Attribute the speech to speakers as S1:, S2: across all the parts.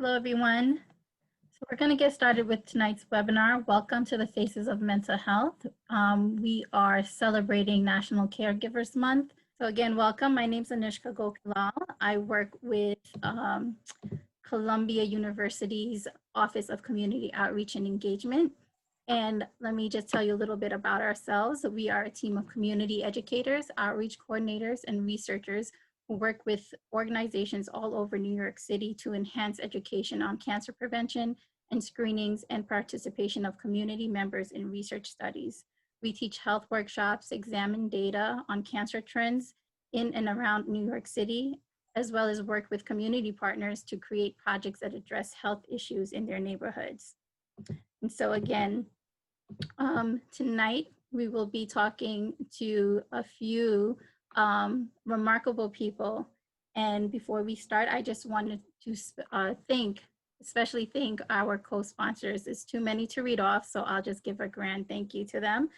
S1: Hello, everyone. So we're going to get started with tonight's webinar. Welcome to the Faces of Mental Health. We are celebrating National Caregivers Month. So again, welcome. My name is Anushka Gokilal. I work with Columbia University's Office of Community Outreach and Engagement. And let me just tell you a little bit about ourselves. We are a team of community educators, outreach coordinators, and researchers who work with organizations all over New York City to enhance education on cancer prevention and screenings and participation of community members in research studies. We teach health workshops, examine data on cancer trends in and around New York City, as well as work with community partners to create projects that address health issues in their neighborhoods. And so again, tonight we will be talking to a few remarkable people. And before we start, I just wanted to especially thank our co-sponsors. It's too many to read off, so I'll just give a grand thank you to them.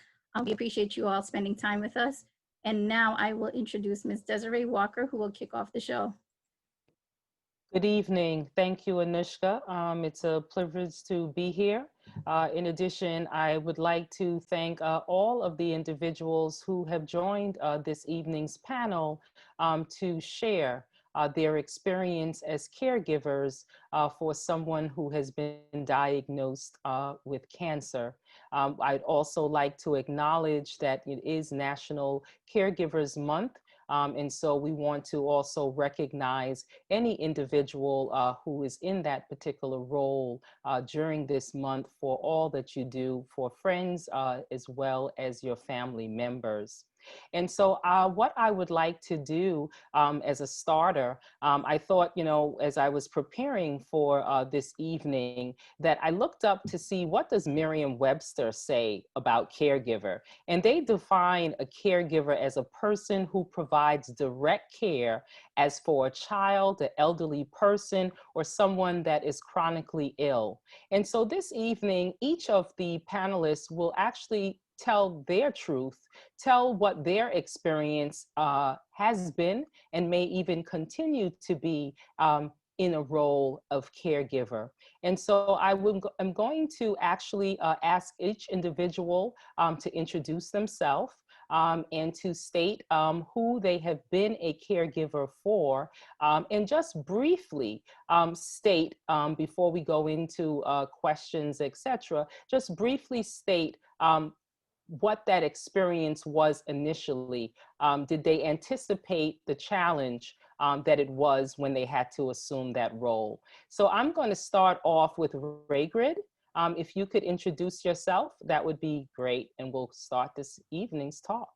S1: We appreciate you all spending time with us. And now I will introduce Ms. Desiree Walker, who will kick off the show.
S2: Good evening. Thank you, Anushka. It's a privilege to be here. In addition, I would like to thank all of the individuals who have joined this evening's panel to share their experience as caregivers for someone who has been diagnosed with cancer. I'd also like to acknowledge that it is National Caregivers Month. And so we want to also recognize any individual who is in that particular role during this month for all that you do for friends as well as your family members. And so what I would like to do as a starter, I thought, as I was preparing for this evening, that I looked up to see what does Merriam-Webster say about caregiver. And they define a caregiver as a person who provides direct care as for a child, an elderly person, or someone that is chronically ill. And so this evening, each of the panelists will actually tell their truth, tell what their experience has been and may even continue to be in a role of caregiver. And so I'm going to actually ask each individual to introduce themselves and to state who they have been a caregiver for, and just briefly state, before we go into questions, etc., just briefly state what that experience was initially. Did they anticipate the challenge that it was when they had to assume that role? So I'm going to start off with Raygrid. If you could introduce yourself, that would be great, and we'll start this evening's talk.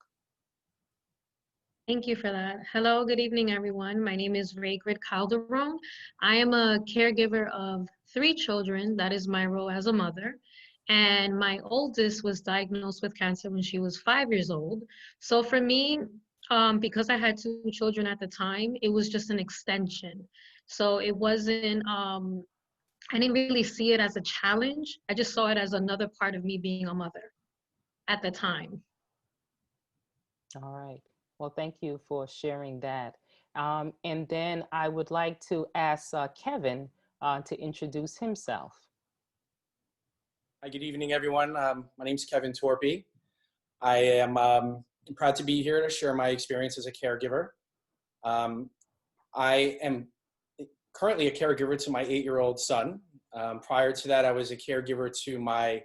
S3: Thank you for that. Hello, good evening, everyone. My name is Raygrid Calderon. I am a caregiver of 3 children. That is my role as a mother. And my oldest was diagnosed with cancer when she was 5 years old. So for me, because I had 2 children at the time, it was just an extension. So it wasn't, I didn't really see it as a challenge. I just saw it as another part of me being a mother at the time.
S2: All right. Well, thank you for sharing that. And then I would like to ask Kevin to introduce himself.
S4: Hi, good evening, everyone. My name is Kevin Torpy. I am proud to be here to share my experience as a caregiver. I am currently a caregiver to my 8-year-old son. Prior to that, I was a caregiver to my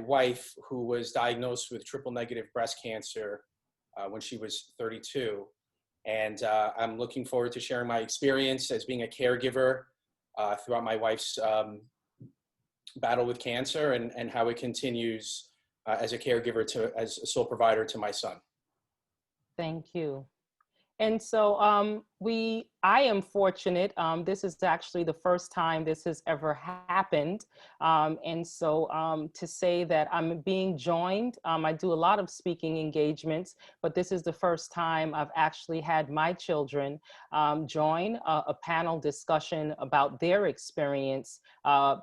S4: wife, who was diagnosed with triple-negative breast cancer when she was 32. And I'm looking forward to sharing my experience as being a caregiver throughout my wife's battle with cancer and how it continues as a caregiver as a sole provider to my son.
S2: Thank you. And so I am fortunate. This is actually the first time this has ever happened. And so to say that I'm being joined, I do a lot of speaking engagements, but this is the first time I've actually had my children join a panel discussion about their experience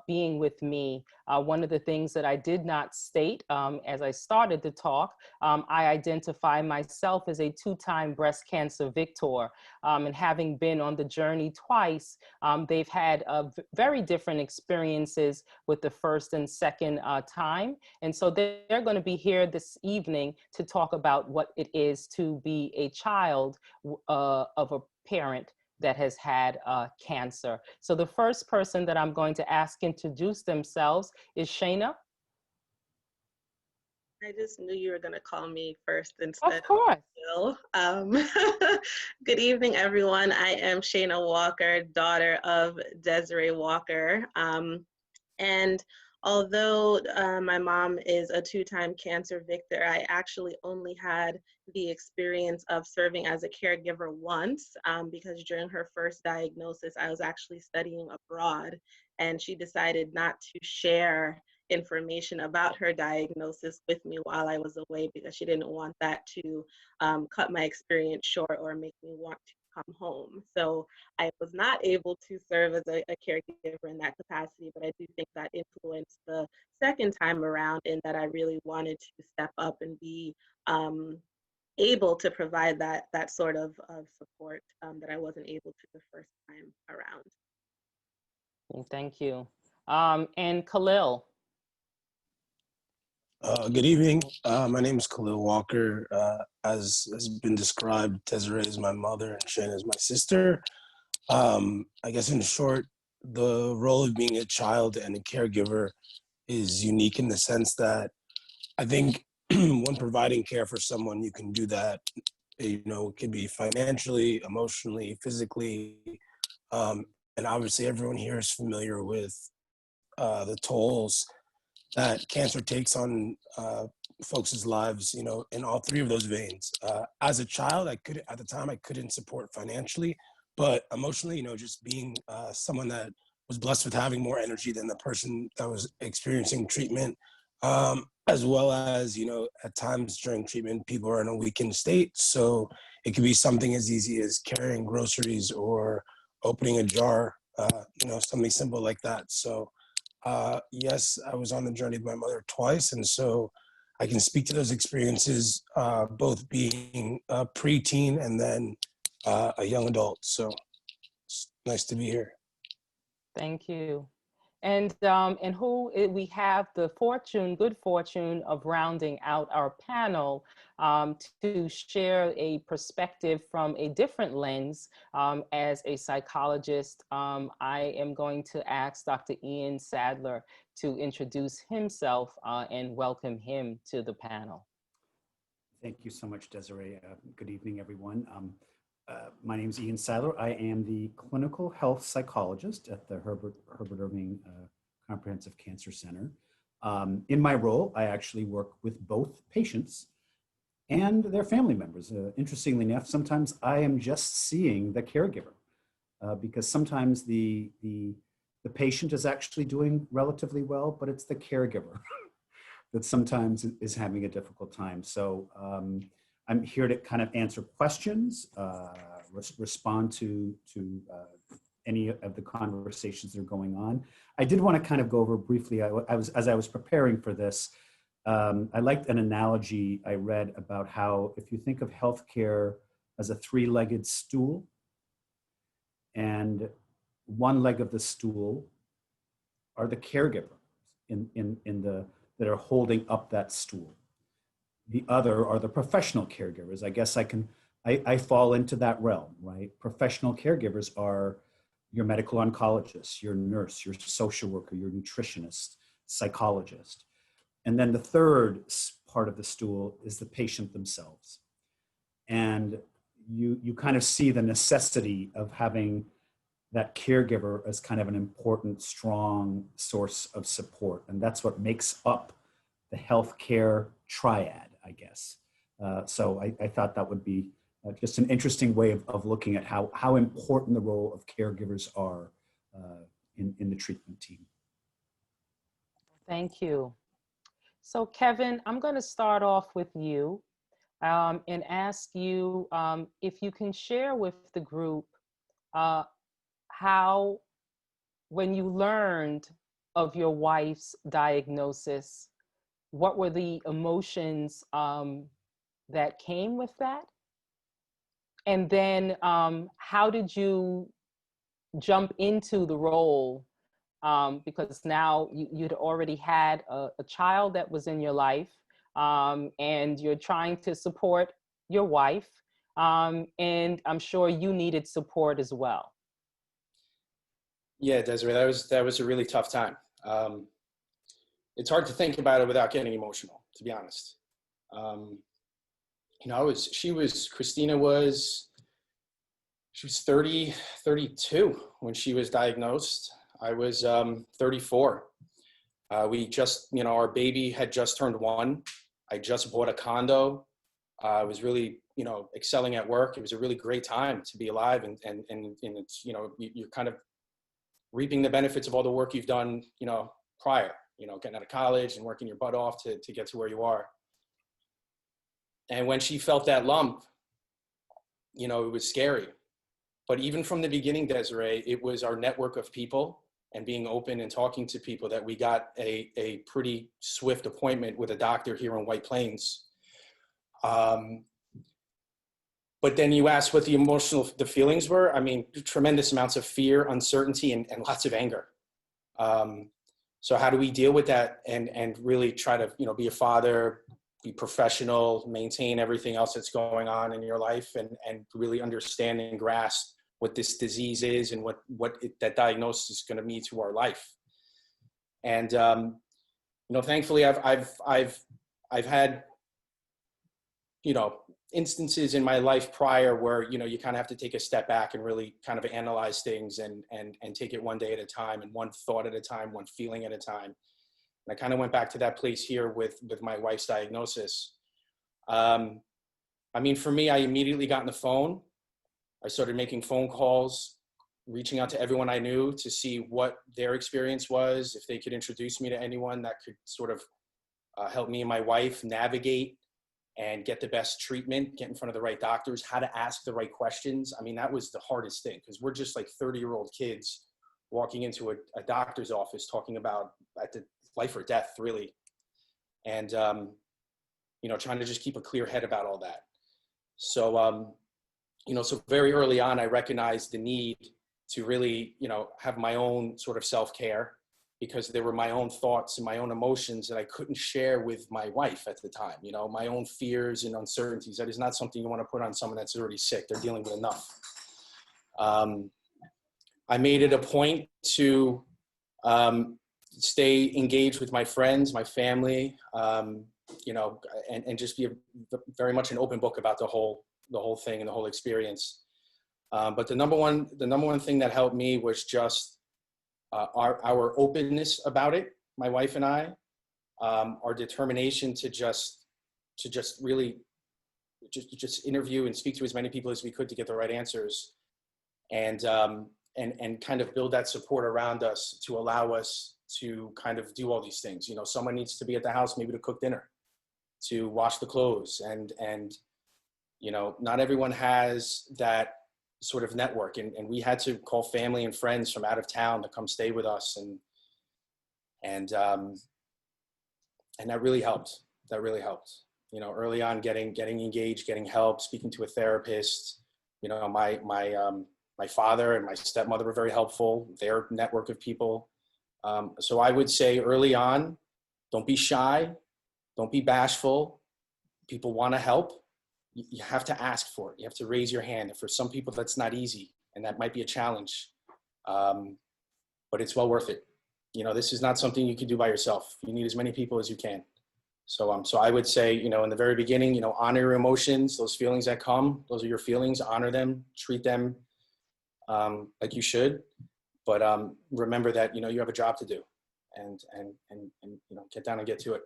S2: being with me. One of the things that I did not state as I started the talk, I identify myself as a 2-time breast cancer victor. And and having been on the journey twice, they've had very different experiences with the first and second time. And so they're going to be here this evening to talk about what it is to be a child of a parent that has had cancer. So the first person that I'm going to ask introduce themselves is Shayna.
S5: I just knew you were going to call me first
S2: Of
S5: instead
S2: course.
S5: of Bill. Good evening, everyone. I am Shayna Walker, daughter of Desiree Walker. And although my mom is a two-time cancer victor, I actually only had the experience of serving as a caregiver once because during her first diagnosis, I was actually studying abroad, and she decided not to share information about her diagnosis with me while I was away because she didn't want that to cut my experience short or make me want to come home. So I was not able to serve as a caregiver in that capacity, but I do think that influenced the second time around in that I really wanted to step up and be able to provide that sort of support that I wasn't able to the first time around.
S2: Thank you. And Khalil.
S6: Good evening. My name is Khalil Walker. As has been described, Desiree is my mother and Shane is my sister. I guess in short, the role of being a child and a caregiver is unique in the sense that I think when providing care for someone, you can do that, you know, it can be financially, emotionally, physically. And obviously everyone here is familiar with the tolls that cancer takes on folks' lives, you know, in all three of those veins. As a child, at the time, I couldn't support financially, but emotionally, you know, just being someone that was blessed with having more energy than the person that was experiencing treatment, as well as, you know, at times during treatment, people are in a weakened state. So it could be something as easy as carrying groceries or opening a jar, you know, something simple like that. So yes, I was on the journey with my mother twice, and so I can speak to those experiences, both being a preteen and then a young adult. So it's nice to be here.
S2: Thank you. And we have the good fortune of rounding out our panel to share a perspective from a different lens. As a psychologist, I am going to ask Dr. Ian Sadler to introduce himself and welcome him to the panel.
S7: Thank you so much, Desiree. Good evening, everyone. My name is Ian Sadler. I am the clinical health psychologist at the Herbert Irving Comprehensive Cancer Center. In my role, I actually work with both patients and their family members. Interestingly enough, sometimes I am just seeing the caregiver because sometimes the patient is actually doing relatively well, but it's the caregiver that sometimes is having a difficult time. So I'm here to kind of answer questions, respond to any of the conversations that are going on. I did want to kind of go over briefly, as I was preparing for this, I liked an analogy I read about how if you think of healthcare as a three-legged stool, and one leg of the stool are the caregivers that are holding up that stool. The other are the professional caregivers. I guess I fall into that realm, right? Professional caregivers are your medical oncologist, your nurse, your social worker, your nutritionist, psychologist. And then the third part of the stool is the patient themselves. And you kind of see the necessity of having that caregiver as kind of an important, strong source of support. And that's what makes up the healthcare triad, I guess. So I thought that would be just an interesting way of looking at how important the role of caregivers are in the treatment team.
S2: Thank you. So Kevin, I'm going to start off with you and ask you if you can share with the group how, when you learned of your wife's diagnosis, what were the emotions that came with that? And then how did you jump into the role? Because now you'd already had a child that was in your life, and you're trying to support your wife, and I'm sure you needed support as well.
S4: Yeah, Desiree, that was a really tough time. It's hard to think about it without getting emotional, to be honest. You know, Christina was, she was 30, 32 when she was diagnosed. I was 34. We just, you know, our baby had just turned 1. I just bought a condo. I was really, you know, excelling at work. It was a really great time to be alive, and it's, you know, you're kind of reaping the benefits of all the work you've done, you know, prior, you know, getting out of college and working your butt off to get to where you are. And when she felt that lump, you know, it was scary. But even from the beginning, Desiree, it was our network of people and being open and talking to people that we got a pretty swift appointment with a doctor here in White Plains. But then you asked what the feelings were. I mean, tremendous amounts of fear, uncertainty, and lots of anger. So how do we deal with that and really try to, you know, be a father, be professional, maintain everything else that's going on in your life, and really understand and grasp what this disease is and that diagnosis is going to mean to our life. And you know, thankfully, I've had, you know, instances in my life prior where, you know, you kind of have to take a step back and really kind of analyze things and take it one day at a time and one thought at a time, one feeling at a time. And I kind of went back to that place here with my wife's diagnosis. I mean, for me, I immediately got on the phone. I started making phone calls, reaching out to everyone I knew to see what their experience was, if they could introduce me to anyone that could sort of help me and my wife navigate and get the best treatment, get in front of the right doctors, how to ask the right questions. I mean, that was the hardest thing, because we're just like 30-year-old kids walking into a doctor's office talking about the life or death, really. And, you know, trying to just keep a clear head about all that. So, you know, so very early on, I recognized the need to really, you know, have my own sort of self-care, because there were my own thoughts and my own emotions that I couldn't share with my wife at the time. You know, my own fears and uncertainties. That is not something you want to put on someone that's already sick. They're dealing with enough. I made it a point to stay engaged with my friends, my family, you know, and just be very much an open book about the whole thing and the whole experience. But the number one thing that helped me was just our openness about it, my wife and I, our determination to just really just interview and speak to as many people as we could to get the right answers, and kind of build that support around us to allow us to kind of do all these things. You know, someone needs to be at the house, maybe to cook dinner, to wash the clothes, and you know, not everyone has that sort of network, and we had to call family and friends from out of town to come stay with us, and that really helped. You know, early on, getting engaged, getting help, speaking to a therapist. You know, my father and my stepmother were very helpful, their network of people. So I would say early on, don't be shy, don't be bashful. People want to help. You have to ask for it. You have to raise your hand. And for some people, that's not easy, and that might be a challenge, but it's well worth it. You know, this is not something you can do by yourself. You need as many people as you can. So, so I would say, you know, in the very beginning, you know, honor your emotions, those feelings that come, those are your feelings, honor them, treat them like you should. But remember that, you know, you have a job to do, and you know, get down and get to it.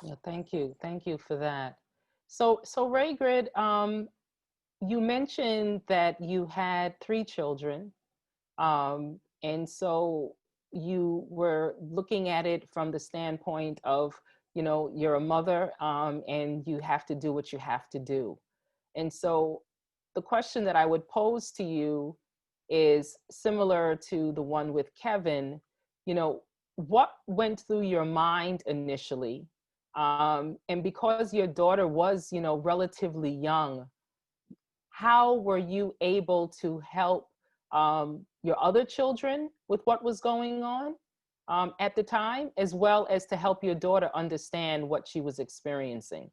S2: Yeah, thank you for that. So Raygrid, you mentioned that you had 3 children, and so you were looking at it from the standpoint of, you know, you're a mother, and you have to do what you have to do. And so the question that I would pose to you is similar to the one with Kevin. You know, what went through your mind initially? And because your daughter was, you know, relatively young, how were you able to help your other children with what was going on at the time, as well as to help your daughter understand what she was experiencing?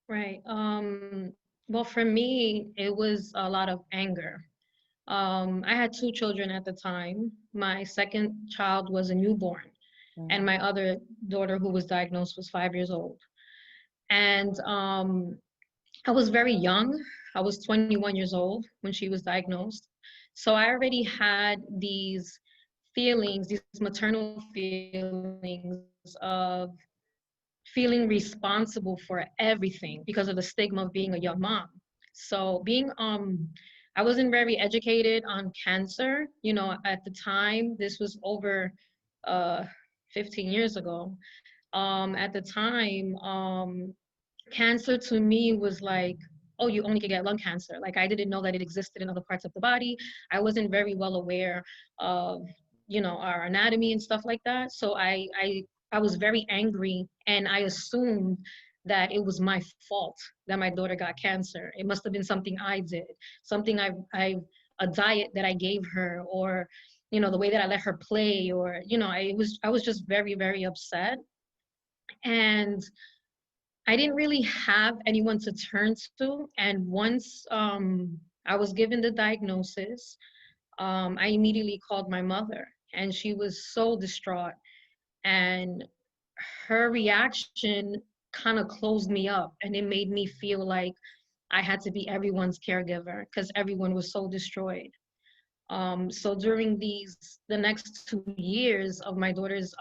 S3: Right. Well, for me, it was a lot of anger. I had two children at the time. My second child was a newborn, and my other daughter, who was diagnosed, was 5 years old. And I was very young. I was 21 years old when she was diagnosed. So I already had these feelings, these maternal feelings of feeling responsible for everything because of the stigma of being a young mom. So I wasn't very educated on cancer. You know, at the time, this was over uh 15 years ago. At the time, cancer to me was like, oh, you only could get lung cancer. Like, I didn't know that it existed in other parts of the body. I wasn't very well aware of, you know, our anatomy and stuff like that. So I was very angry, and I assumed that it was my fault that my daughter got cancer. It must have been something I did, something a diet that I gave her, or, you know, the way that I let her play, or, you know, I was just very, very upset. And I didn't really have anyone to turn to. And once I was given the diagnosis, I immediately called my mother, and she was so distraught. And her reaction kind of closed me up, and it made me feel like I had to be everyone's caregiver because everyone was so destroyed. So during the next 2 years of my daughter's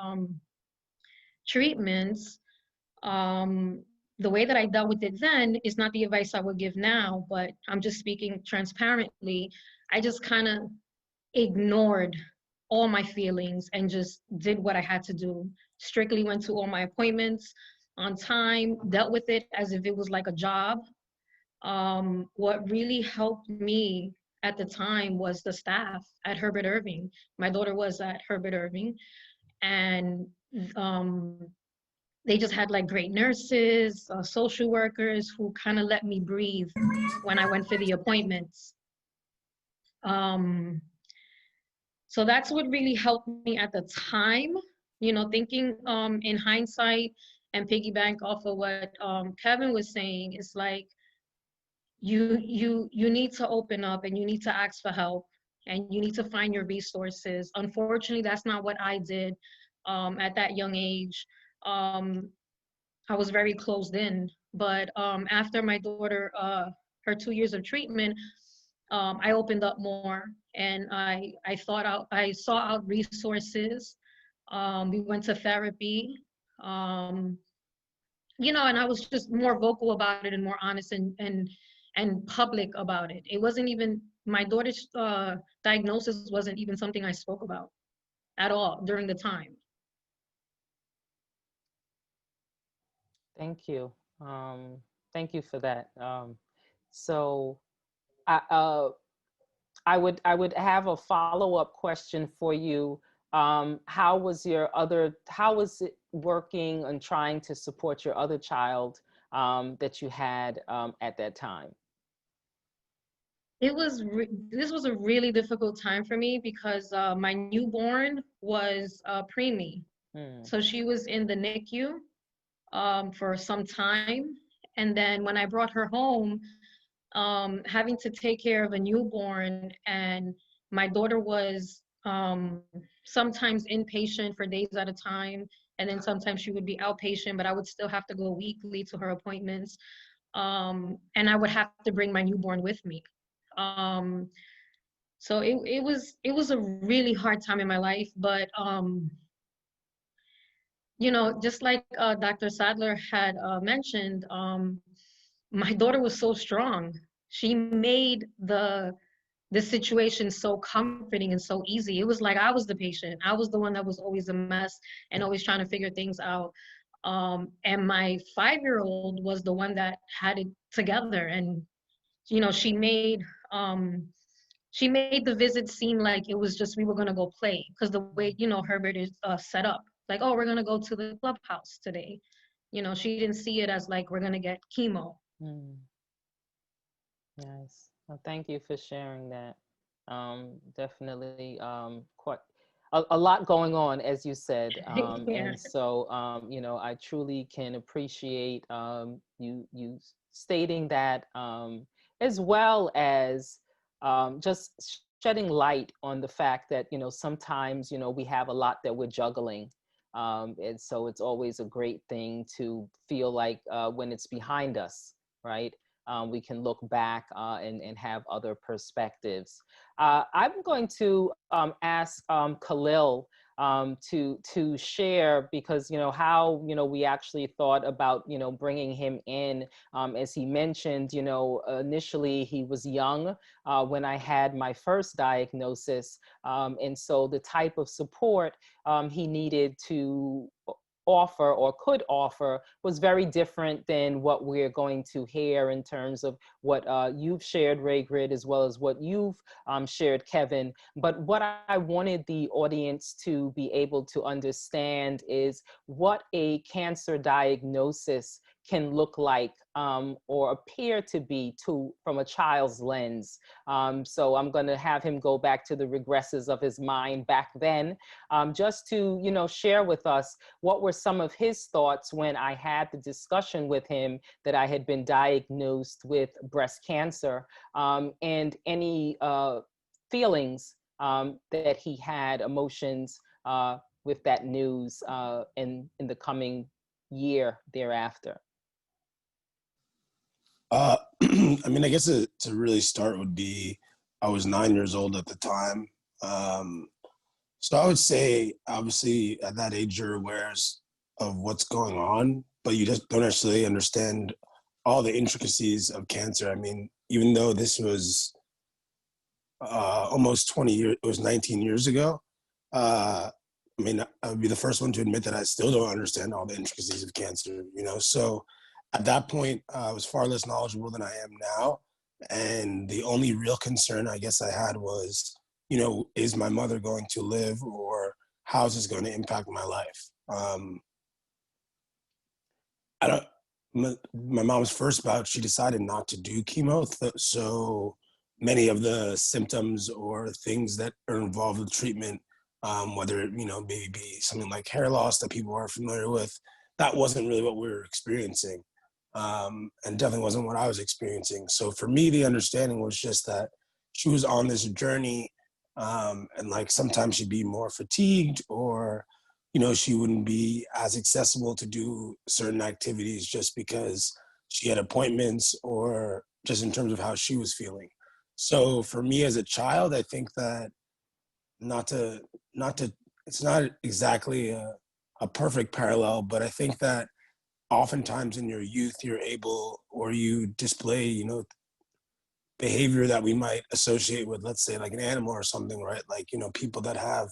S3: treatments, um, the way that I dealt with it then is not the advice I would give now, but I'm just speaking transparently. I just kind of ignored all my feelings and just did what I had to do. Strictly went to all my appointments on time, dealt with it as if it was like a job. What really helped me at the time was the staff at Herbert Irving. My daughter was at Herbert Irving, and um, they just had like great nurses, social workers who kind of let me breathe when I went for the appointments. Um, so that's what really helped me at the time. You know, thinking in hindsight and piggyback off of what Kevin was saying, it's like you need to open up, and you need to ask for help, and you need to find your resources. Unfortunately, that's not what I did at that young age. Um, I was very closed in. But after my daughter, her 2 years of treatment, I opened up more, and I saw out resources. We went to therapy, um, you know, and I was just more vocal about it and more honest and public about it. It wasn't even my daughter's diagnosis wasn't even something I spoke about at all during the time.
S2: Thank you. Thank you for that. So I, uh, I would have a follow-up question for you. How was how was it working and trying to support your other child that you had at that time?
S3: This was a really difficult time for me because my newborn was preemie.
S2: Hmm.
S3: So she was in the NICU for some time. And then when I brought her home, having to take care of a newborn, and my daughter was sometimes inpatient for days at a time, and then sometimes she would be outpatient, but I would still have to go weekly to her appointments. And I would have to bring my newborn with me. Um, so it was a really hard time in my life, but you know, just like Dr. Sadler had mentioned, my daughter was so strong. She made the situation so comforting and so easy. It was like I was the patient. I was the one that was always a mess and always trying to figure things out. And my 5-year-old was the one that had it together. And you know, she made the visit seem like it was just we were gonna go play, because the way, you know, Herbert is set up, like, oh, we're gonna go to the clubhouse today. You know, she didn't see it as like we're gonna get chemo.
S2: Mm, nice. Well, thank you for sharing that. Definitely quite a lot going on, as you said.
S3: Yeah.
S2: And so, I truly can appreciate you stating that, as well as just shedding light on the fact that, sometimes, we have a lot that we're juggling. And so it's always a great thing to feel like when it's behind us, right? We can look back and have other perspectives. I'm going to ask Khalil to share, because how we actually thought about bringing him in. As he mentioned, initially he was young when I had my first diagnosis, and so the type of support he needed to offer or could offer was very different than what we're going to hear in terms of what you've shared, Ray Grid, as well as what you've shared, Kevin. But what I wanted the audience to be able to understand is what a cancer diagnosis can look like or appear to be from a child's lens. So I'm going to have him go back to the regresses of his mind back then, just to share with us what were some of his thoughts when I had the discussion with him that I had been diagnosed with breast cancer, and any feelings that he had, emotions with that news in the coming year thereafter.
S6: I mean, I guess to really start would be, I was 9 years old at the time. So I would say, obviously, at that age, you're aware of what's going on, but you just don't actually understand all the intricacies of cancer. I mean, even though this was almost 20 years, it was 19 years ago. I mean, I would be the first one to admit that I still don't understand all the intricacies of cancer, So at that point, I was far less knowledgeable than I am now. And the only real concern I guess I had was, is my mother going to live, or how is this going to impact my life? I don't, my mom's first bout, she decided not to do chemo. So many of the symptoms or things that are involved with treatment, whether it, maybe be something like hair loss that people are familiar with, that wasn't really what we were experiencing. And definitely wasn't what I was experiencing. So for me, the understanding was just that she was on this journey, and like sometimes she'd be more fatigued, or she wouldn't be as accessible to do certain activities just because she had appointments, or just in terms of how she was feeling. So for me as a child, I think that not to, it's not exactly a perfect parallel, but I think that oftentimes in your youth, you're able, or you display, behavior that we might associate with, let's say, like an animal or something, right? Like, people that have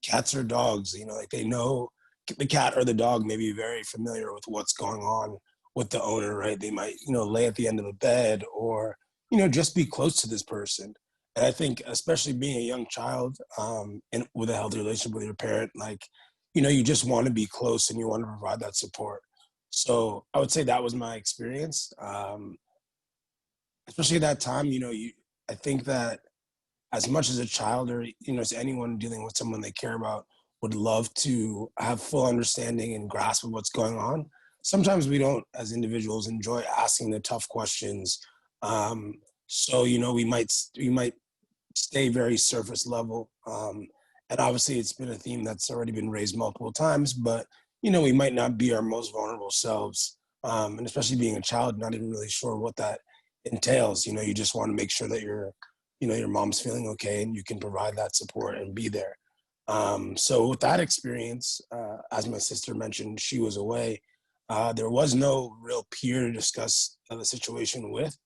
S6: cats or dogs, like they know the cat or the dog may be very familiar with what's going on with the owner, right? They might, lay at the end of the bed, or, just be close to this person. And I think, especially being a young child, and with a healthy relationship with your parent, like, you just want to be close and you want to provide that support. So I would say that was my experience. Especially at that time, I think that as much as a child, or as anyone dealing with someone they care about, would love to have full understanding and grasp of what's going on. Sometimes we don't, as individuals, enjoy asking the tough questions. So we might stay very surface level. And obviously, it's been a theme that's already been raised multiple times. But we might not be our most vulnerable selves, and especially being a child, not even really sure what that entails. You just want to make sure that your mom's feeling okay and you can provide that support and be there. So with that experience, as my sister mentioned, she was away. There was no real peer to discuss the situation with.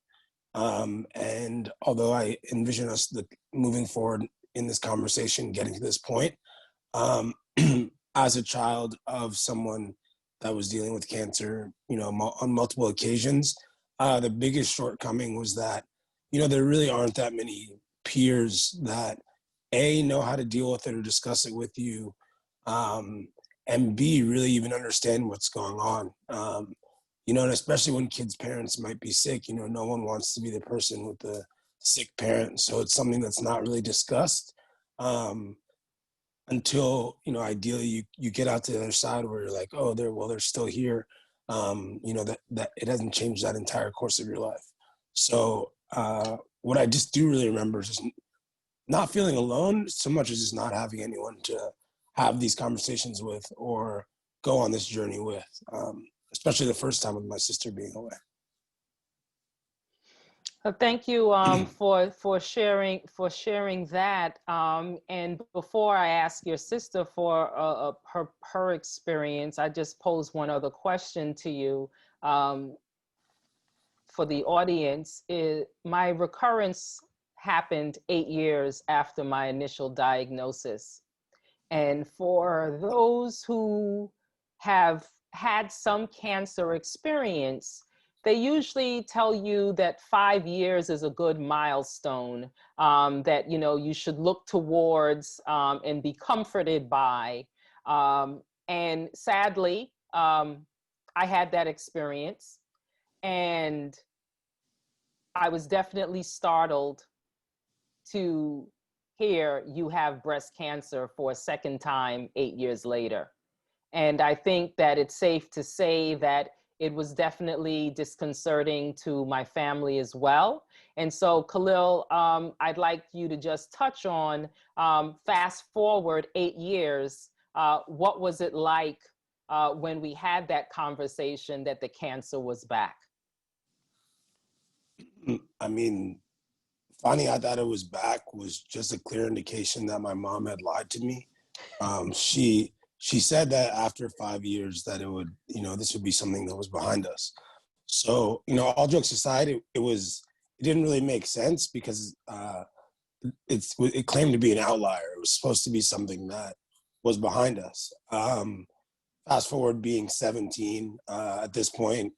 S6: And although I envision us moving forward in this conversation, getting to this point, um, as a child of someone that was dealing with cancer, on multiple occasions, the biggest shortcoming was that, there really aren't that many peers that know how to deal with it or discuss it with you, and B, really even understand what's going on. and especially when kids' parents might be sick, no one wants to be the person with the sick parent. So it's something that's not really discussed until, ideally you get out to the other side where you're like, oh, they're still here. That it hasn't changed that entire course of your life. So what I just do really remember is just not feeling alone so much as just not having anyone to have these conversations with or go on this journey with, especially the first time with my sister being away.
S2: Thank you for sharing that. And before I ask your sister for her experience, I just pose one other question to you for the audience. My recurrence happened 8 years after my initial diagnosis. And for those who have had some cancer experience, they usually tell you that 5 years is a good milestone that you should look towards and be comforted by. And sadly, I had that experience, and I was definitely startled to hear you have breast cancer for a second time 8 years later. And I think that it's safe to say that it was definitely disconcerting to my family as well. And so, Khalil, I'd like you to just touch on, fast forward 8 years, what was it like when we had that conversation that the cancer was back?
S6: I mean, finding out that it was back was just a clear indication that my mom had lied to me. She said that after 5 years that it would, this would be something that was behind us. So, all jokes aside, it didn't really make sense because it claimed to be an outlier. It was supposed to be something that was behind us. Fast forward being 17 at this point,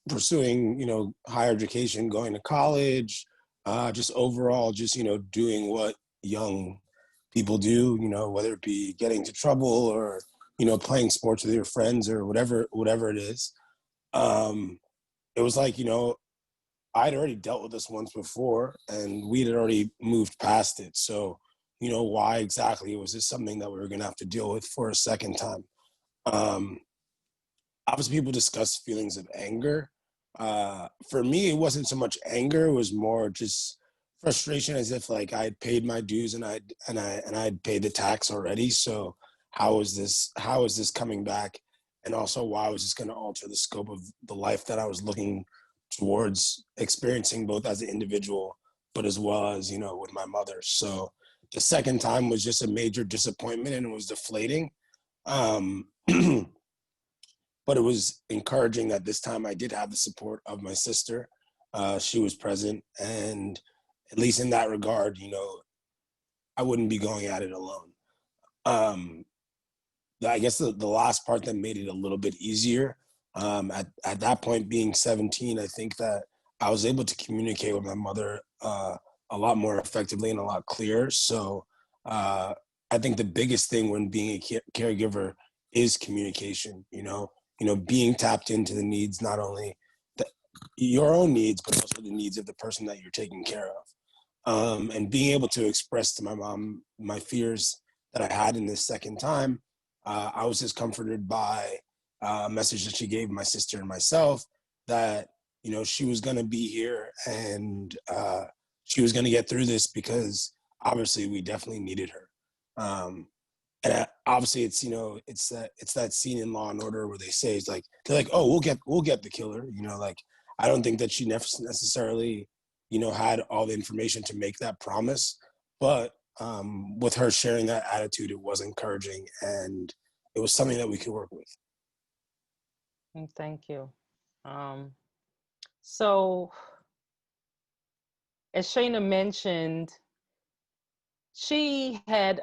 S6: pursuing, higher education, going to college, just overall, just, doing what young people do, whether it be getting into trouble or, playing sports with your friends or whatever it is. It was like, I'd already dealt with this once before and we had already moved past it. So, why exactly was this something that we were going to have to deal with for a second time? Obviously, people discuss feelings of anger. For me, it wasn't so much anger; it was more just frustration, as if like I had paid my dues and I'd paid the tax already. So how is this coming back? And also, why was this going to alter the scope of the life that I was looking towards experiencing, both as an individual, but as well as with my mother. So the second time was just a major disappointment and it was deflating. But it was encouraging that this time I did have the support of my sister. She was present, and at least in that regard, I wouldn't be going at it alone. I guess the last part that made it a little bit easier, at that point being 17, I think that I was able to communicate with my mother a lot more effectively and a lot clearer. So I think the biggest thing when being a caregiver is communication, being tapped into the needs, not only your own needs, but also the needs of the person that you're taking care of. And being able to express to my mom my fears that I had in this second time, I was just comforted by a message that she gave my sister and myself that, she was going to be here and she was going to get through this because obviously we definitely needed her. And obviously it's, it's that scene in Law and Order where they say, it's like, they're like, oh, we'll get the killer, like, I don't think that she necessarily, had all the information to make that promise, but with her sharing that attitude, it was encouraging and it was something that we could work with.
S2: Thank you. So as Shayna mentioned, she had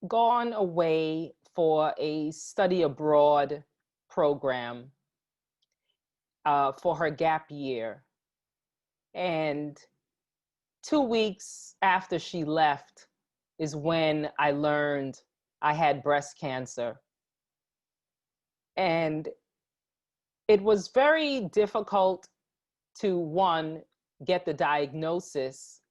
S2: gone away for a study abroad program for her gap year. And 2 weeks after she left is when I learned I had breast cancer. And it was very difficult to, one, get the diagnosis,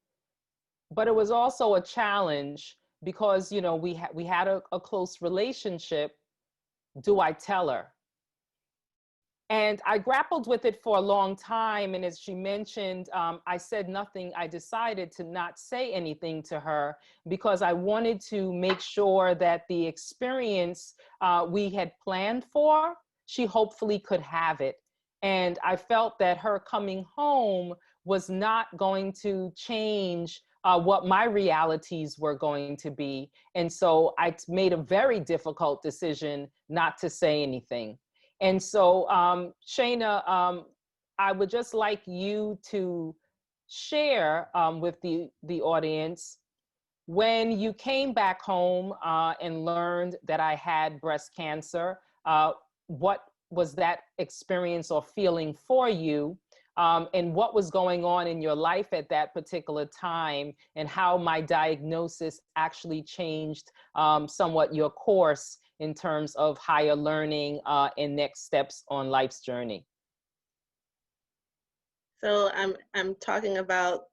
S2: but it was also a challenge because, you know, we had a close relationship. Do I tell her? And I grappled with it for a long time. And as she mentioned, I said nothing. I decided to not say anything to her because I wanted to make sure that the experience we had planned for, she hopefully could have it. And I felt that her coming home was not going to change what my realities were going to be. And so I made a very difficult decision not to say anything. And so, Shayna, I would just like you to share with the audience, when you came back home and learned that I had breast cancer, what was that experience or feeling for you? And what was going on in your life at that particular time, and how my diagnosis actually changed somewhat your course in terms of higher learning and next steps on life's journey.
S5: So I'm talking about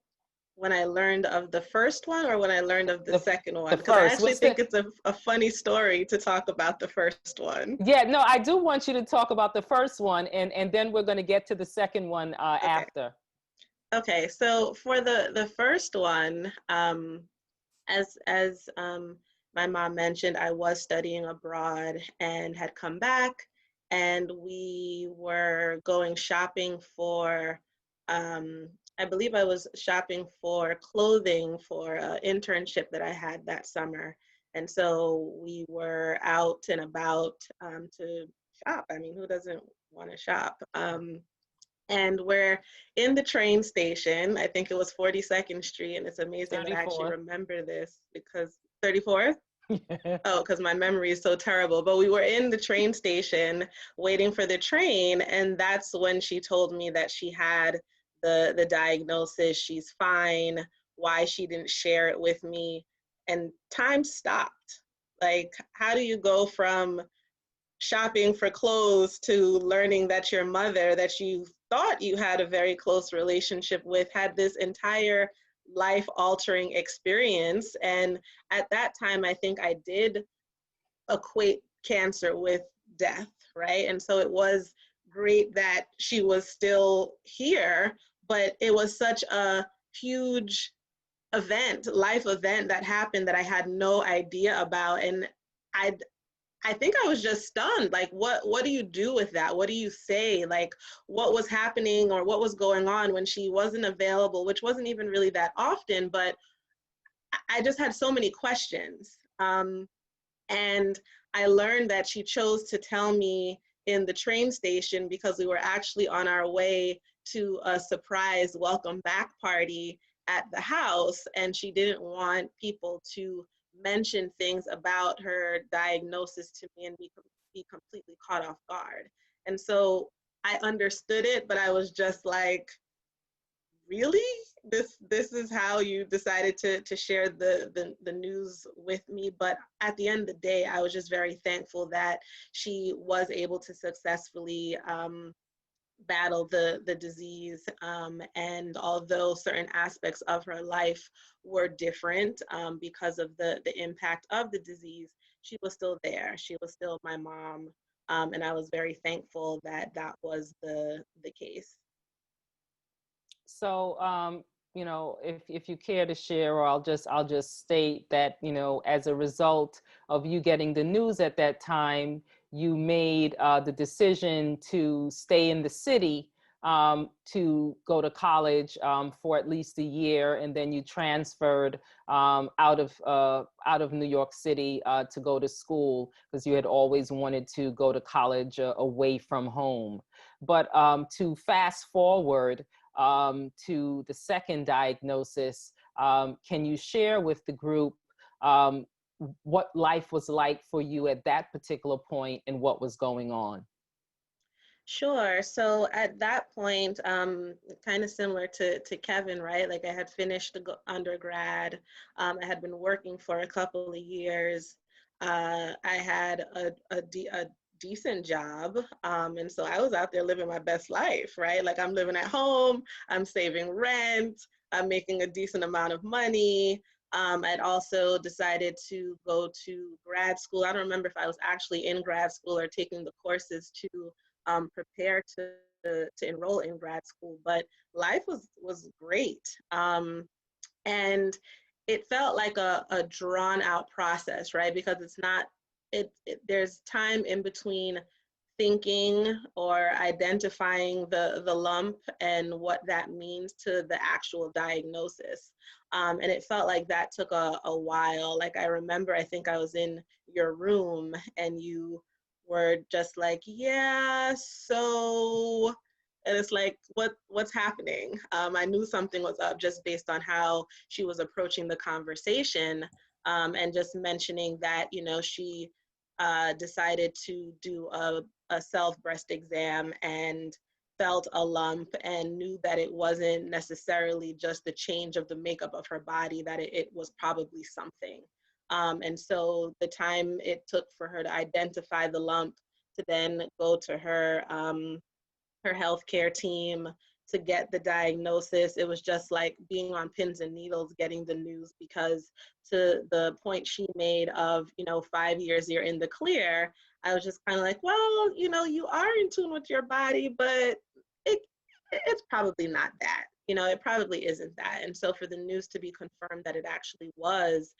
S5: when I learned of the first one or when I learned of the second one? Because I actually think it's a funny story to talk about the first one.
S2: Yeah, no, I do want you to talk about the first one, and then we're going to get to the second one
S5: Okay.
S2: after.
S5: Okay, so for the first one, as my mom mentioned, I was studying abroad and had come back, and we were going shopping for, I believe I was shopping for clothing for an internship that I had that summer. And so we were out and about to shop. I mean, who doesn't want to shop? And we're in the train station. I think it was 42nd Street, and it's amazing 34th. That I actually remember this because 34th? Oh, because my memory is so terrible. But we were in the train station waiting for the train, and that's when she told me that she had the diagnosis. She's fine. Why she didn't share it with me. And time stopped. Like, how do you go from shopping for clothes to learning that your mother, that you thought you had a very close relationship with, had this entire life-altering experience? And at that time, I think I did equate cancer with death, right? And so it was great that she was still here, but it was such a huge event, life event that happened that I had no idea about. And I think I was just stunned. Like, what do you do with that? What do you say? Like, what was happening or what was going on when she wasn't available, which wasn't even really that often, but I just had so many questions. And I learned that she chose to tell me in the train station because we were actually on our way to a surprise welcome back party at the house, and she didn't want people to mention things about her diagnosis to me and be completely caught off guard. And so I understood it, but I was just like, really? This is how you decided to share the news with me? But at the end of the day, I was just very thankful that she was able to successfully battle the disease. And although certain aspects of her life were different because of the impact of the disease, she was still there. She was still my mom. And I was very thankful that that was the case.
S2: So, you know, if you care to share, or I'll just state that, you know, as a result of you getting the news at that time, you made the decision to stay in the city to go to college for at least a year, and then you transferred out of New York City to go to school because you had always wanted to go to college away from home. But to fast forward to the second diagnosis, can you share with the group what life was like for you at that particular point and what was going on?
S5: Sure. So at that point, kind of similar to Kevin, right? Like, I had finished the undergrad. I had been working for a couple of years. I had a decent job. And so I was out there living my best life, right? Like I'm living at home, I'm saving rent, I'm making a decent amount of money. I'd also decided to go to grad school. I don't remember if I was actually in grad school or taking the courses to prepare to enroll in grad school, but life was great. And it felt like a drawn out process, right? Because it's not, there's time in between thinking or identifying the lump and what that means to the actual diagnosis. And it felt like that took a while. Like I remember, I think I was in your room and you were just like, yeah, so, and it's like, what's happening? I knew something was up just based on how she was approaching the conversation, and just mentioning that, you know, she decided to do a self breast exam and felt a lump and knew that it wasn't necessarily just the change of the makeup of her body, that it was probably something. And so the time it took for her to identify the lump, to then go to her her healthcare team to get the diagnosis. It was just like being on pins and needles getting the news, because to the point she made of, you know, 5 years you're in the clear, I was just kind of like, well, you know, you are in tune with your body, but it it's probably not that. You know, it probably isn't that. And so for the news to be confirmed that it actually was,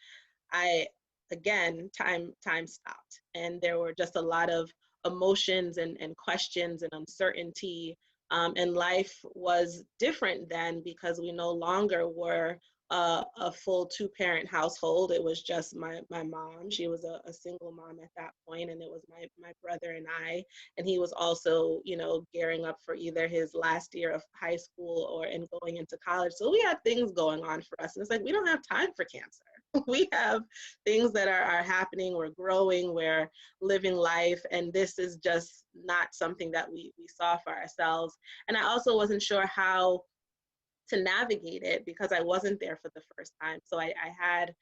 S5: I, again, time stopped, and there were just a lot of emotions and questions and uncertainty. And life was different then, because we no longer were a full two-parent household. It was just my mom. She was a single mom at that point, and it was my brother and I. And he was also, you know, gearing up for either his last year of high school or and going into college. So we had things going on for us. And it's like, we don't have time for cancer. We have things that are happening. We're growing, we're living life, and this is just not something that we saw for ourselves. And I also wasn't sure how to navigate it, because I wasn't there for the first time. So I had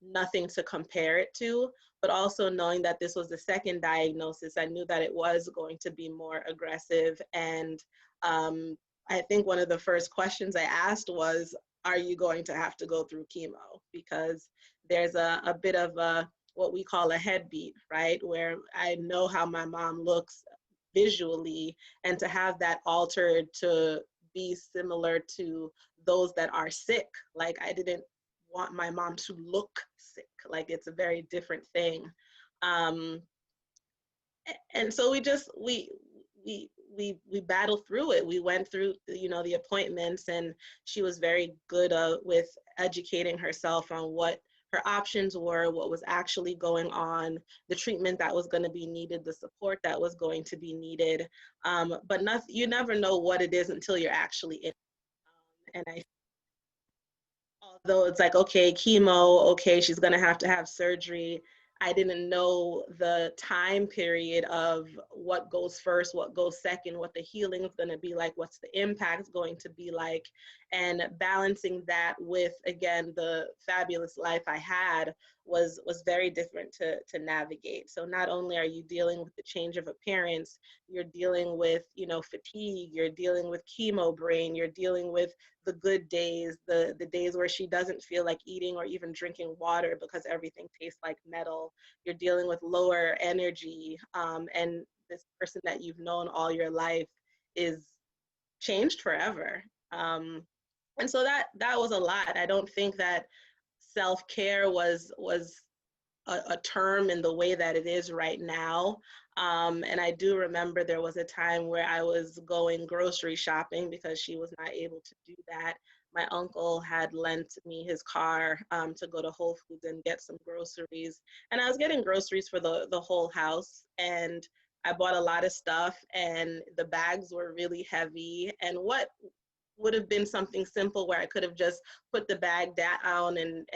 S5: nothing to compare it to, but also knowing that this was the second diagnosis, I knew that it was going to be more aggressive. And I think one of the first questions I asked was, are you going to have to go through chemo? Because there's a bit of what we call a headbeat, right? Where I know how my mom looks visually, and to have that altered to be similar to those that are sick. Like, I didn't want my mom to look sick. Like, it's a very different thing. And so we battled through it. We went through, you know, the appointments, and she was very good with educating herself on what her options were, what was actually going on, the treatment that was going to be needed, the support that was going to be needed. But you never know what it is until you're actually in. And although it's like, okay, chemo, okay, she's going to have surgery, I didn't know the time period of what goes first, what goes second, what the healing is going to be like, what's the impact going to be like, and balancing that with, again, the fabulous life I had was very different to navigate. So not only are you dealing with the change of appearance, you're dealing with, you know, fatigue, you're dealing with chemo brain, you're dealing with the good days, the days where she doesn't feel like eating or even drinking water because everything tastes like metal. You're dealing with lower energy, and this person that you've known all your life is changed forever. And so that was a lot. I don't think that self-care was a term in the way that it is right now. And I do remember there was a time where I was going grocery shopping because she was not able to do that. My uncle had lent me his car to go to Whole Foods and get some groceries. And I was getting groceries for the whole house. And I bought a lot of stuff, and the bags were really heavy. And what would have been something simple where I could have just put the bag down and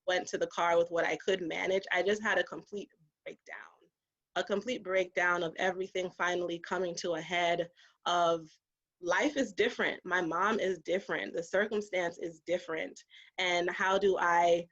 S5: went to the car with what I could manage, I just had a complete breakdown of everything finally coming to a head of life is different. My mom is different. The circumstance is different. And how do I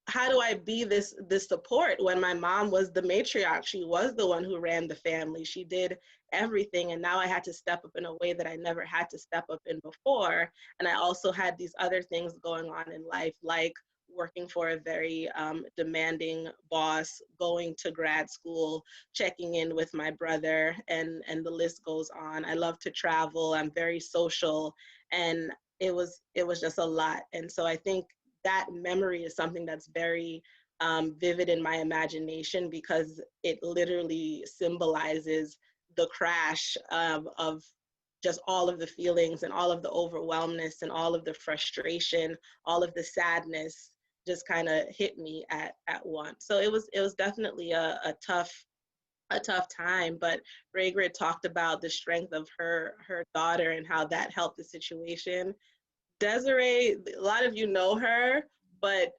S5: how do I be this support when my mom was the matriarch? She was the one who ran the family. She did everything, and now I had to step up in a way that I never had to step up in before. And I also had these other things going on in life, like working for a very demanding boss, going to grad school, checking in with my brother, and the list goes on. I love to travel. I'm very social, and it was just a lot. And so I think that memory is something that's very vivid in my imagination, because it literally symbolizes the crash of just all of the feelings and all of the overwhelmness and all of the frustration, all of the sadness just kind of hit me at once. So it was definitely a tough time. But Raygrid talked about the strength of her daughter and how that helped the situation. Desiree, a lot of you know her, but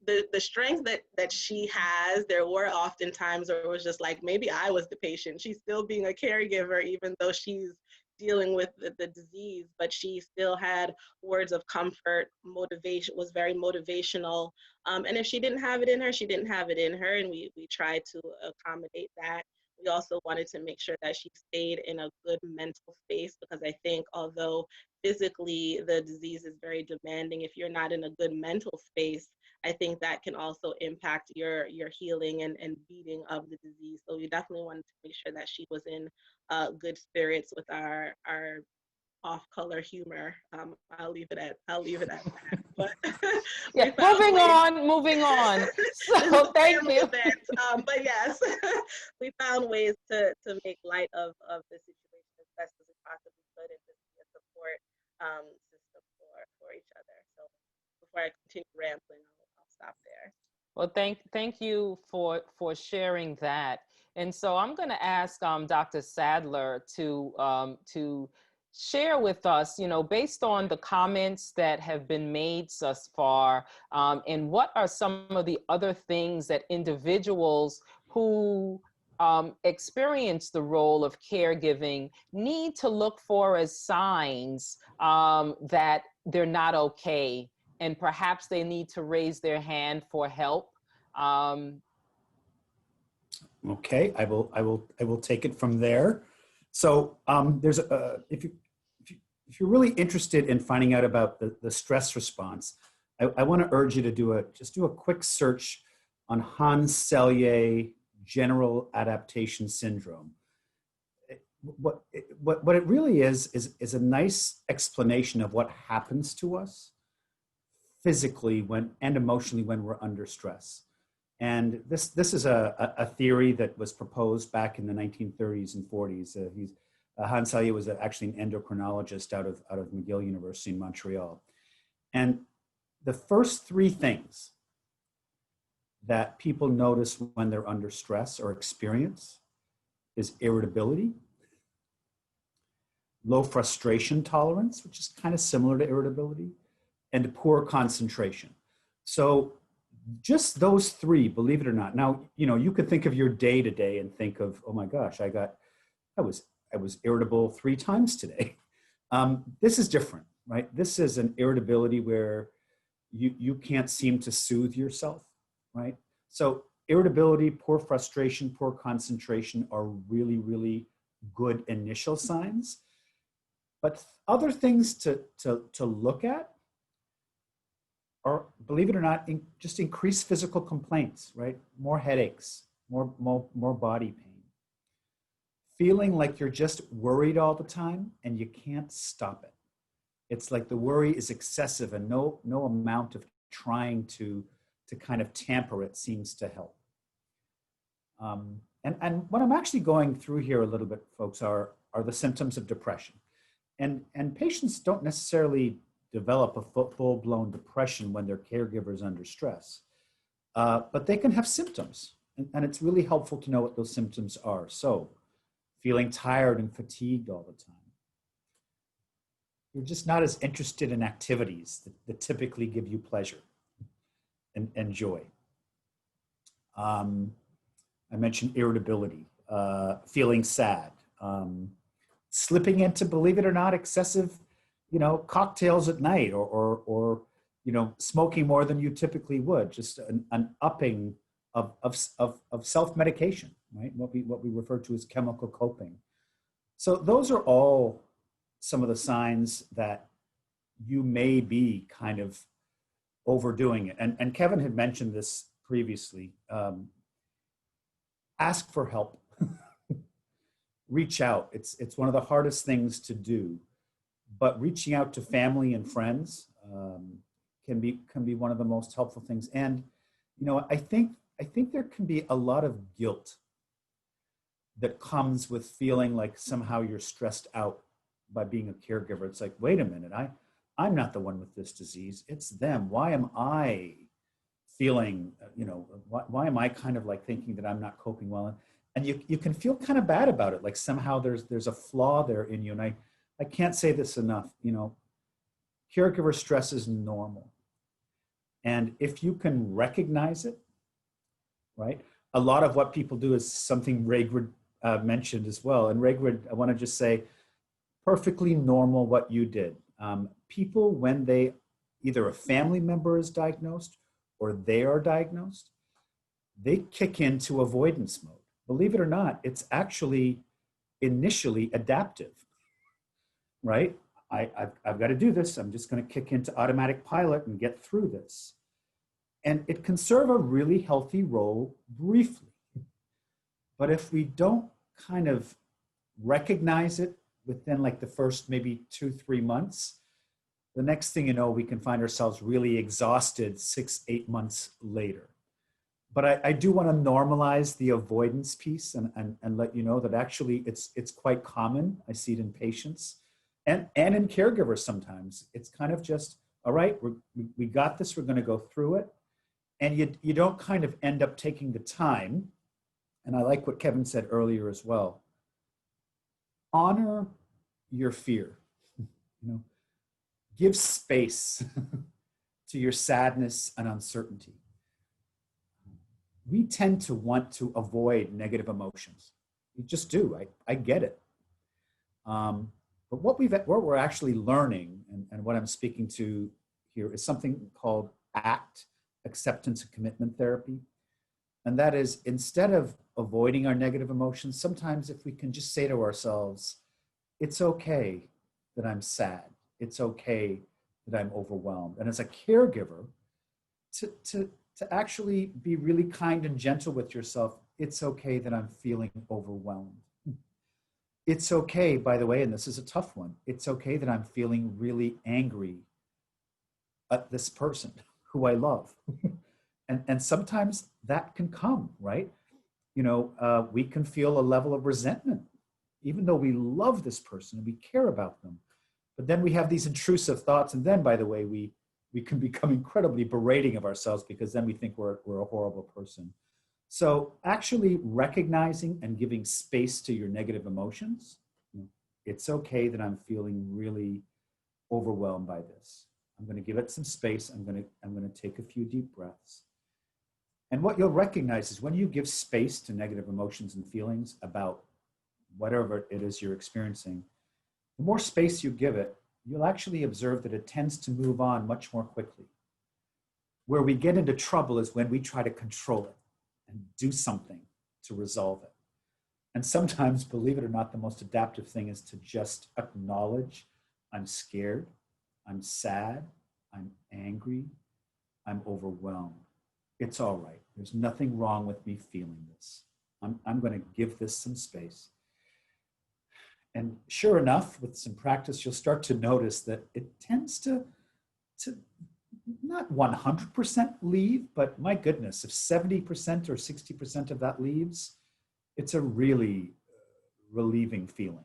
S5: the strength that she has, there were often times where it was just like, maybe I was the patient. She's still being a caregiver, even though she's dealing with the disease, but she still had words of comfort, motivation, was very motivational. And if she didn't have it in her, she didn't have it in her, and we tried to accommodate that. We also wanted to make sure that she stayed in a good mental space, because I think although physically the disease is very demanding, if you're not in a good mental space, I think that can also impact your healing and beating of the disease. So we definitely wanted to make sure that she was in good spirits with our off-color humor. I'll leave it at that. But
S2: Yeah, moving on. So thank you.
S5: But yes, we found ways to make light of the situation as best as we possibly could, and just be a support system for each other. So before I continue rambling, I'll stop there.
S2: Well, thank you for sharing that. And so I'm going to ask Dr. Sadler to share with us, based on the comments that have been made thus far, and what are some of the other things that individuals who experience the role of caregiving need to look for as signs that they're not okay, and perhaps they need to raise their hand for help.
S7: Okay, I will take it from there. So there's if you're really interested in finding out about the stress response, I want to urge you to do a quick search on Hans Selye general adaptation syndrome. What it really is a nice explanation of what happens to us physically and emotionally when we're under stress. And this is a theory that was proposed back in the 1930s and 40s. Hans Selye was actually an endocrinologist out of McGill University in Montreal. And the first three things that people notice when they're under stress or experience is irritability, low frustration tolerance, which is kind of similar to irritability, and poor concentration. So just those three, believe it or not. Now, you could think of your day to day and think of, oh my gosh, I was irritable 3 times today. This is different, right? This is an irritability where you can't seem to soothe yourself, right? So irritability, poor frustration, poor concentration are really, really good initial signs. But other things to look at are, believe it or not, just increased physical complaints, right? More headaches, more body pain. Feeling like you're just worried all the time and you can't stop it. It's like the worry is excessive, and no amount of trying to kind of tamper it seems to help. And what I'm actually going through here a little bit, folks, are the symptoms of depression. And patients don't necessarily develop a full-blown depression when they're caregivers under stress, but they can have symptoms, and it's really helpful to know what those symptoms are. So, feeling tired and fatigued all the time. You're just not as interested in activities that typically give you pleasure and joy. I mentioned irritability, feeling sad, slipping into, believe it or not, excessive, cocktails at night, or smoking more than you typically would, just an upping of self-medication, right? What we refer to as chemical coping. So those are all some of the signs that you may be kind of overdoing it. And Kevin had mentioned this previously. Ask for help. Reach out. It's one of the hardest things to do, but reaching out to family and friends can be one of the most helpful things. And I think there can be a lot of guilt that comes with feeling like somehow you're stressed out by being a caregiver. It's like, wait a minute, I'm not the one with this disease. It's them. Why am I feeling, why am I kind of like thinking that I'm not coping well? And you can feel kind of bad about it. Like somehow there's a flaw there in you. And I can't say this enough, caregiver stress is normal. And if you can recognize it, right? A lot of what people do is something Raygrid mentioned as well. And Raygrid, I want to just say, perfectly normal what you did. People, when they, either a family member is diagnosed or they are diagnosed, they kick into avoidance mode. Believe it or not, it's actually initially adaptive, right? I've got to do this. I'm just going to kick into automatic pilot and get through this. And it can serve a really healthy role briefly. But if we don't kind of recognize it within like the first maybe 2-3 months, the next thing you know, we can find ourselves really exhausted 6-8 months later. But I do want to normalize the avoidance piece and let you know that actually it's quite common. I see it in patients and in caregivers sometimes. It's kind of just, all right, we got this, we're going to go through it. And you don't kind of end up taking the time. And I like what Kevin said earlier as well. Honor your fear. Give space to your sadness and uncertainty. We tend to want to avoid negative emotions. We just do. I get it. But what we're actually learning, and what I'm speaking to here, is something called ACT, acceptance and commitment therapy. And that is, instead of avoiding our negative emotions, sometimes if we can just say to ourselves, it's okay that I'm sad. It's okay that I'm overwhelmed. And as a caregiver, to actually be really kind and gentle with yourself, it's okay that I'm feeling overwhelmed. It's okay, by the way, and this is a tough one, it's okay that I'm feeling really angry at this person who I love. And sometimes that can come, right? We can feel a level of resentment, even though we love this person and we care about them. But then we have these intrusive thoughts. And then, by the way, we can become incredibly berating of ourselves because then we think we're a horrible person. So actually recognizing and giving space to your negative emotions. It's okay that I'm feeling really overwhelmed by this. I'm going to give it some space. I'm going to take a few deep breaths. And what you'll recognize is when you give space to negative emotions and feelings about whatever it is you're experiencing, the more space you give it, you'll actually observe that it tends to move on much more quickly. Where we get into trouble is when we try to control it and do something to resolve it. And sometimes, believe it or not, the most adaptive thing is to just acknowledge, I'm scared, I'm sad, I'm angry, I'm overwhelmed. It's all right. There's nothing wrong with me feeling this. I'm going to give this some space. And sure enough, with some practice, you'll start to notice that it tends to not 100% leave, but my goodness, if 70% or 60% of that leaves, it's a really relieving feeling.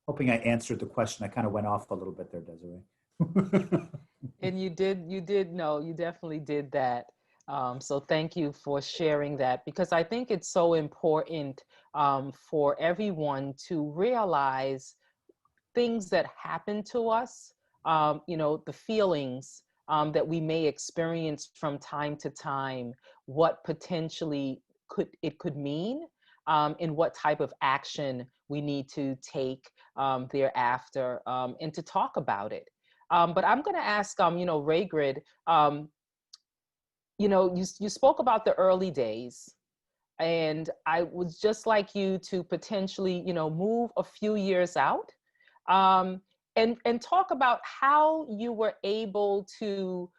S7: Hoping I answered the question. I kind of went off a little bit there, Desiree.
S2: And you definitely did that. So thank you for sharing that, because I think it's so important for everyone to realize things that happen to us, the feelings that we may experience from time to time, what potentially it could mean, and what type of action we need to take thereafter, and to talk about it. But I'm going to ask, Raygrid, you spoke about the early days, and I would just like you to potentially, move a few years out, and talk about how you were able to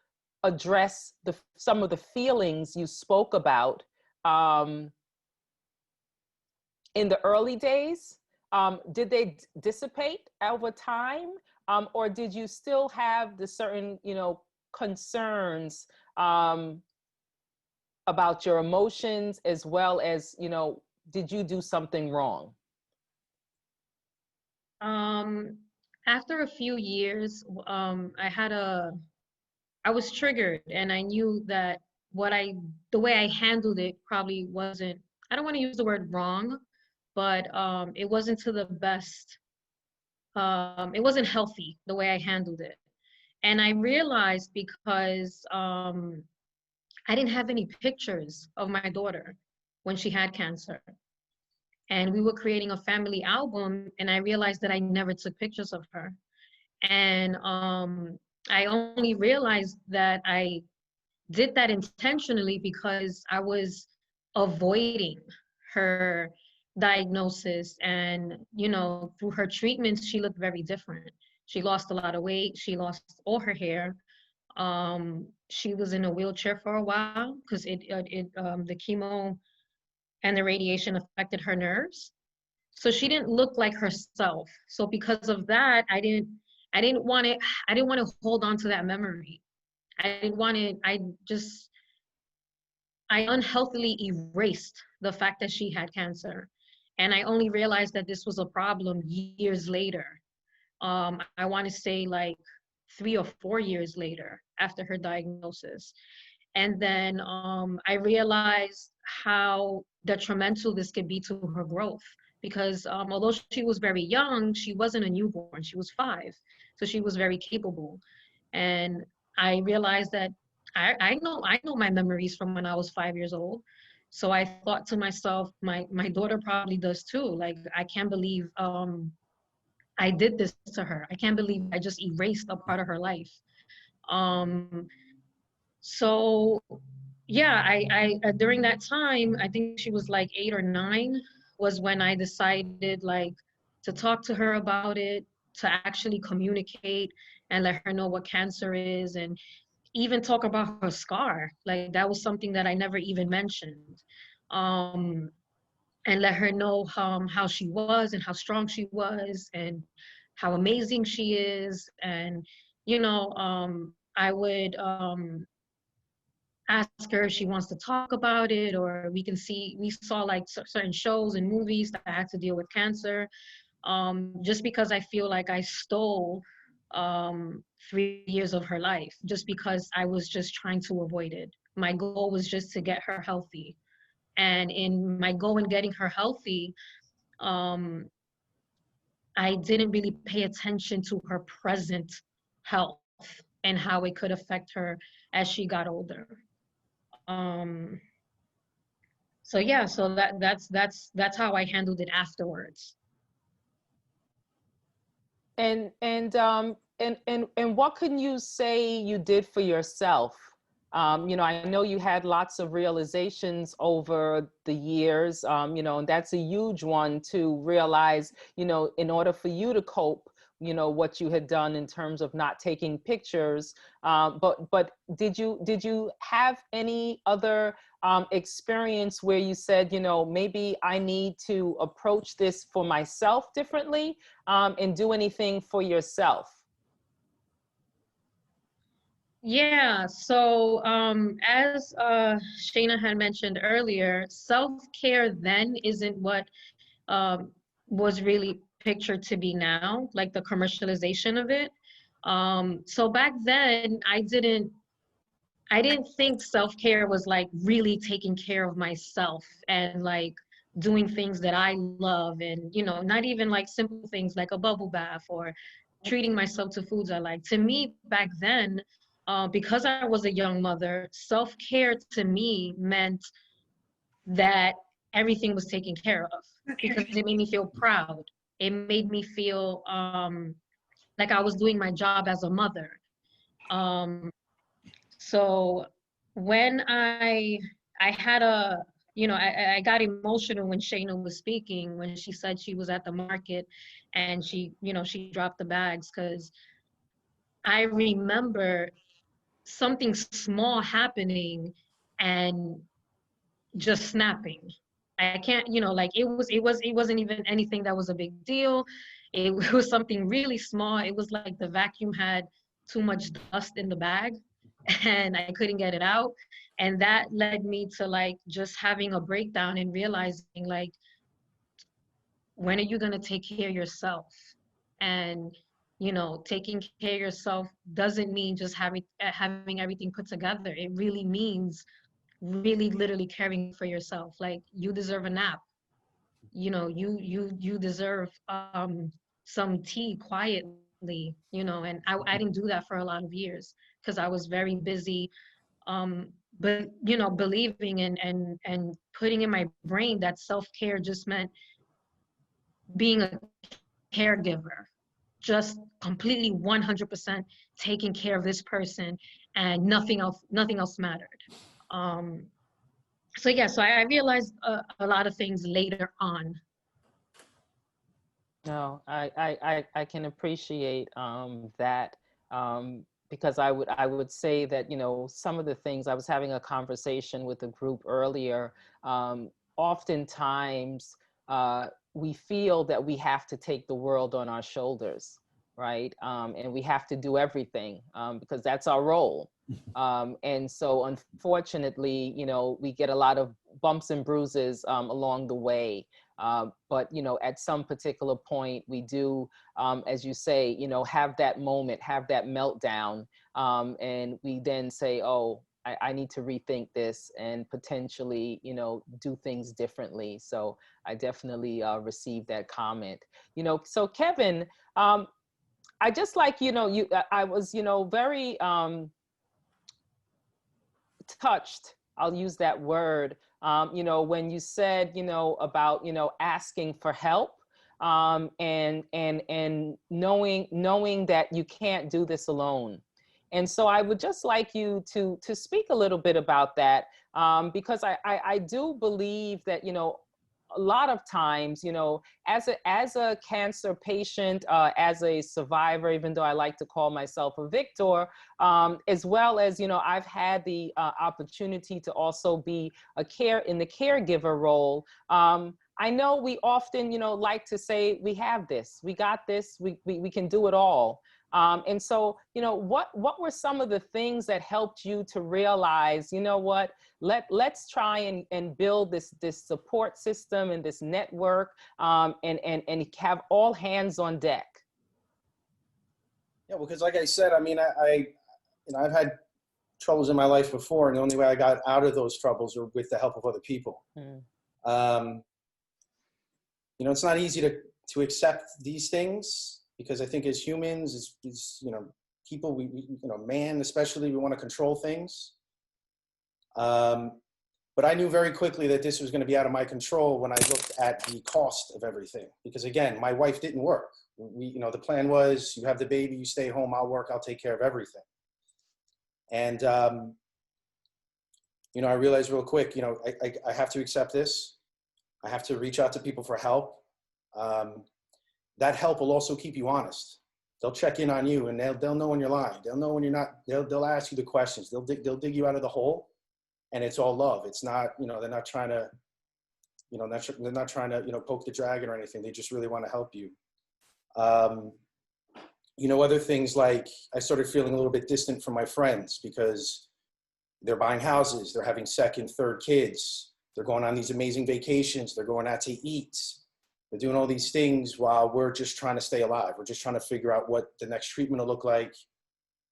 S2: address some of the feelings you spoke about in the early days. Did they dissipate over time, or did you still have the certain, concerns about your emotions, as well as, did you do something wrong?
S3: After a few years, I was triggered, and I knew that the way I handled it probably wasn't, I don't want to use the word wrong, but it wasn't to the best. It wasn't healthy the way I handled it. And I realized because I didn't have any pictures of my daughter when she had cancer. And we were creating a family album, and I realized that I never took pictures of her. And I only realized that I did that intentionally because I was avoiding her diagnosis. And, through her treatments, she looked very different. She lost a lot of weight. She lost all her hair. She was in a wheelchair for a while because the chemo and the radiation affected her nerves. So she didn't look like herself. So because of that, I didn't want to hold on to that memory. I unhealthily erased the fact that she had cancer. And I only realized that this was a problem years later. I want to say like 3 or 4 years later after her diagnosis. And then I realized how detrimental this could be to her growth. Because although she was very young, she wasn't a newborn, she was 5. So she was very capable. And I realized that I know my memories from when I was 5 years old. So I thought to myself, my daughter probably does too. Like, I can't believe I did this to her. I can't believe I just erased a part of her life. So yeah, I during that time, I think she was like 8 or 9, was when I decided like to talk to her about it, to actually communicate and let her know what cancer is, and even talk about her scar. Like, that was something that I never even mentioned. Um, and let her know how she was and how strong she was and how amazing she is. And, I would ask her if she wants to talk about it, or we saw like certain shows and movies that had to deal with cancer, just because I feel like I stole 3 years of her life, just because I was just trying to avoid it. My goal was just to get her healthy. And in my goal in getting her healthy, um, I didn't really pay attention to her present health and how it could affect her as she got older. Um, so yeah, so that's how I handled it afterwards.
S2: And what can you say you did for yourself? I know you had lots of realizations over the years, and that's a huge one to realize, in order for you to cope, what you had done in terms of not taking pictures. But did you have any other experience where you said, maybe I need to approach this for myself differently, and do anything for yourself?
S3: Yeah, so as Shayna had mentioned earlier, self-care then isn't what um, was really pictured to be now, like the commercialization of it. So back then, I didn't think self-care was like really taking care of myself and like doing things that I love, and not even like simple things like a bubble bath or treating myself to foods I like. To me, back then, because I was a young mother, self-care to me meant that everything was taken care of, because it made me feel proud. It made me feel like I was doing my job as a mother. So when I had a, you know, I got emotional when Shayna was speaking, when she said she was at the market and she, you know, she dropped the bags, because I remember something small happening and just snapping. I can't, you know, like it wasn't even anything that was a big deal. It was something really small. It was like the vacuum had too much dust in the bag and I couldn't get it out. And that led me to like just having a breakdown and realizing like, when are you going to take care of yourself? And, you know, taking care of yourself doesn't mean just having everything put together. It really means really literally caring for yourself. Like, you deserve a nap. You know, you deserve some tea quietly, you know. And I didn't do that for a lot of years because I was very busy, but you know, believing and putting in my brain that self-care just meant being a caregiver, just completely 100% taking care of this person, and nothing else mattered. um so yeah, so I realized a lot of things later on.
S2: No, I can appreciate that, because I would say that, you know, some of the things, I was having a conversation with a group earlier. Oftentimes, we feel that we have to take the world on our shoulders, right? And we have to do everything, because that's our role. And so unfortunately, you know, we get a lot of bumps and bruises along the way. But, you know, at some particular point, we do, as you say, you know, have that moment, have that meltdown. And we then say, oh, I need to rethink this and potentially, you know, do things differently. So I definitely received that comment. You know, so Kevin, I just like, you know, I was, you know, very touched, I'll use that word, you know, when you said, you know, about, you know, asking for help, and knowing that you can't do this alone. And so I would just like you to speak a little bit about that, because I do believe that, you know, a lot of times, you know, as a cancer patient, as a survivor, even though I like to call myself a victor, as well as, you know, I've had the opportunity to also be in the caregiver role. I know we often, you know, like to say, we have this, we got this, we can do it all. And so, you know, what were some of the things that helped you to realize, you know what, let's try and build this support system and this network, and have all hands on deck?
S4: Yeah, because like I said, I mean, you know, I've had troubles in my life before, and the only way I got out of those troubles were with the help of other people. You know, it's not easy to accept these things, because I think as humans, as you know, people, we you know, man especially, we want to control things. But I knew very quickly that this was going to be out of my control when I looked at the cost of everything. Because again, my wife didn't work. You know, the plan was, you have the baby, you stay home, I'll work, I'll take care of everything. And, you know, I realized real quick, you know, I have to accept this. I have to reach out to people for help. That help will also keep you honest. They'll check in on you, and they'll know when you're lying. They'll know when you're not. They'll ask you the questions. They'll dig you out of the hole, and it's all love. It's not, you know, they're not trying to, you know, they're not trying to, you know, poke the dragon or anything. They just really want to help you. You know, other things like, I started feeling a little bit distant from my friends because they're buying houses, they're having second, third kids, they're going on these amazing vacations, they're going out to eat, they're doing all these things while we're just trying to stay alive. We're just trying to figure out what the next treatment will look like,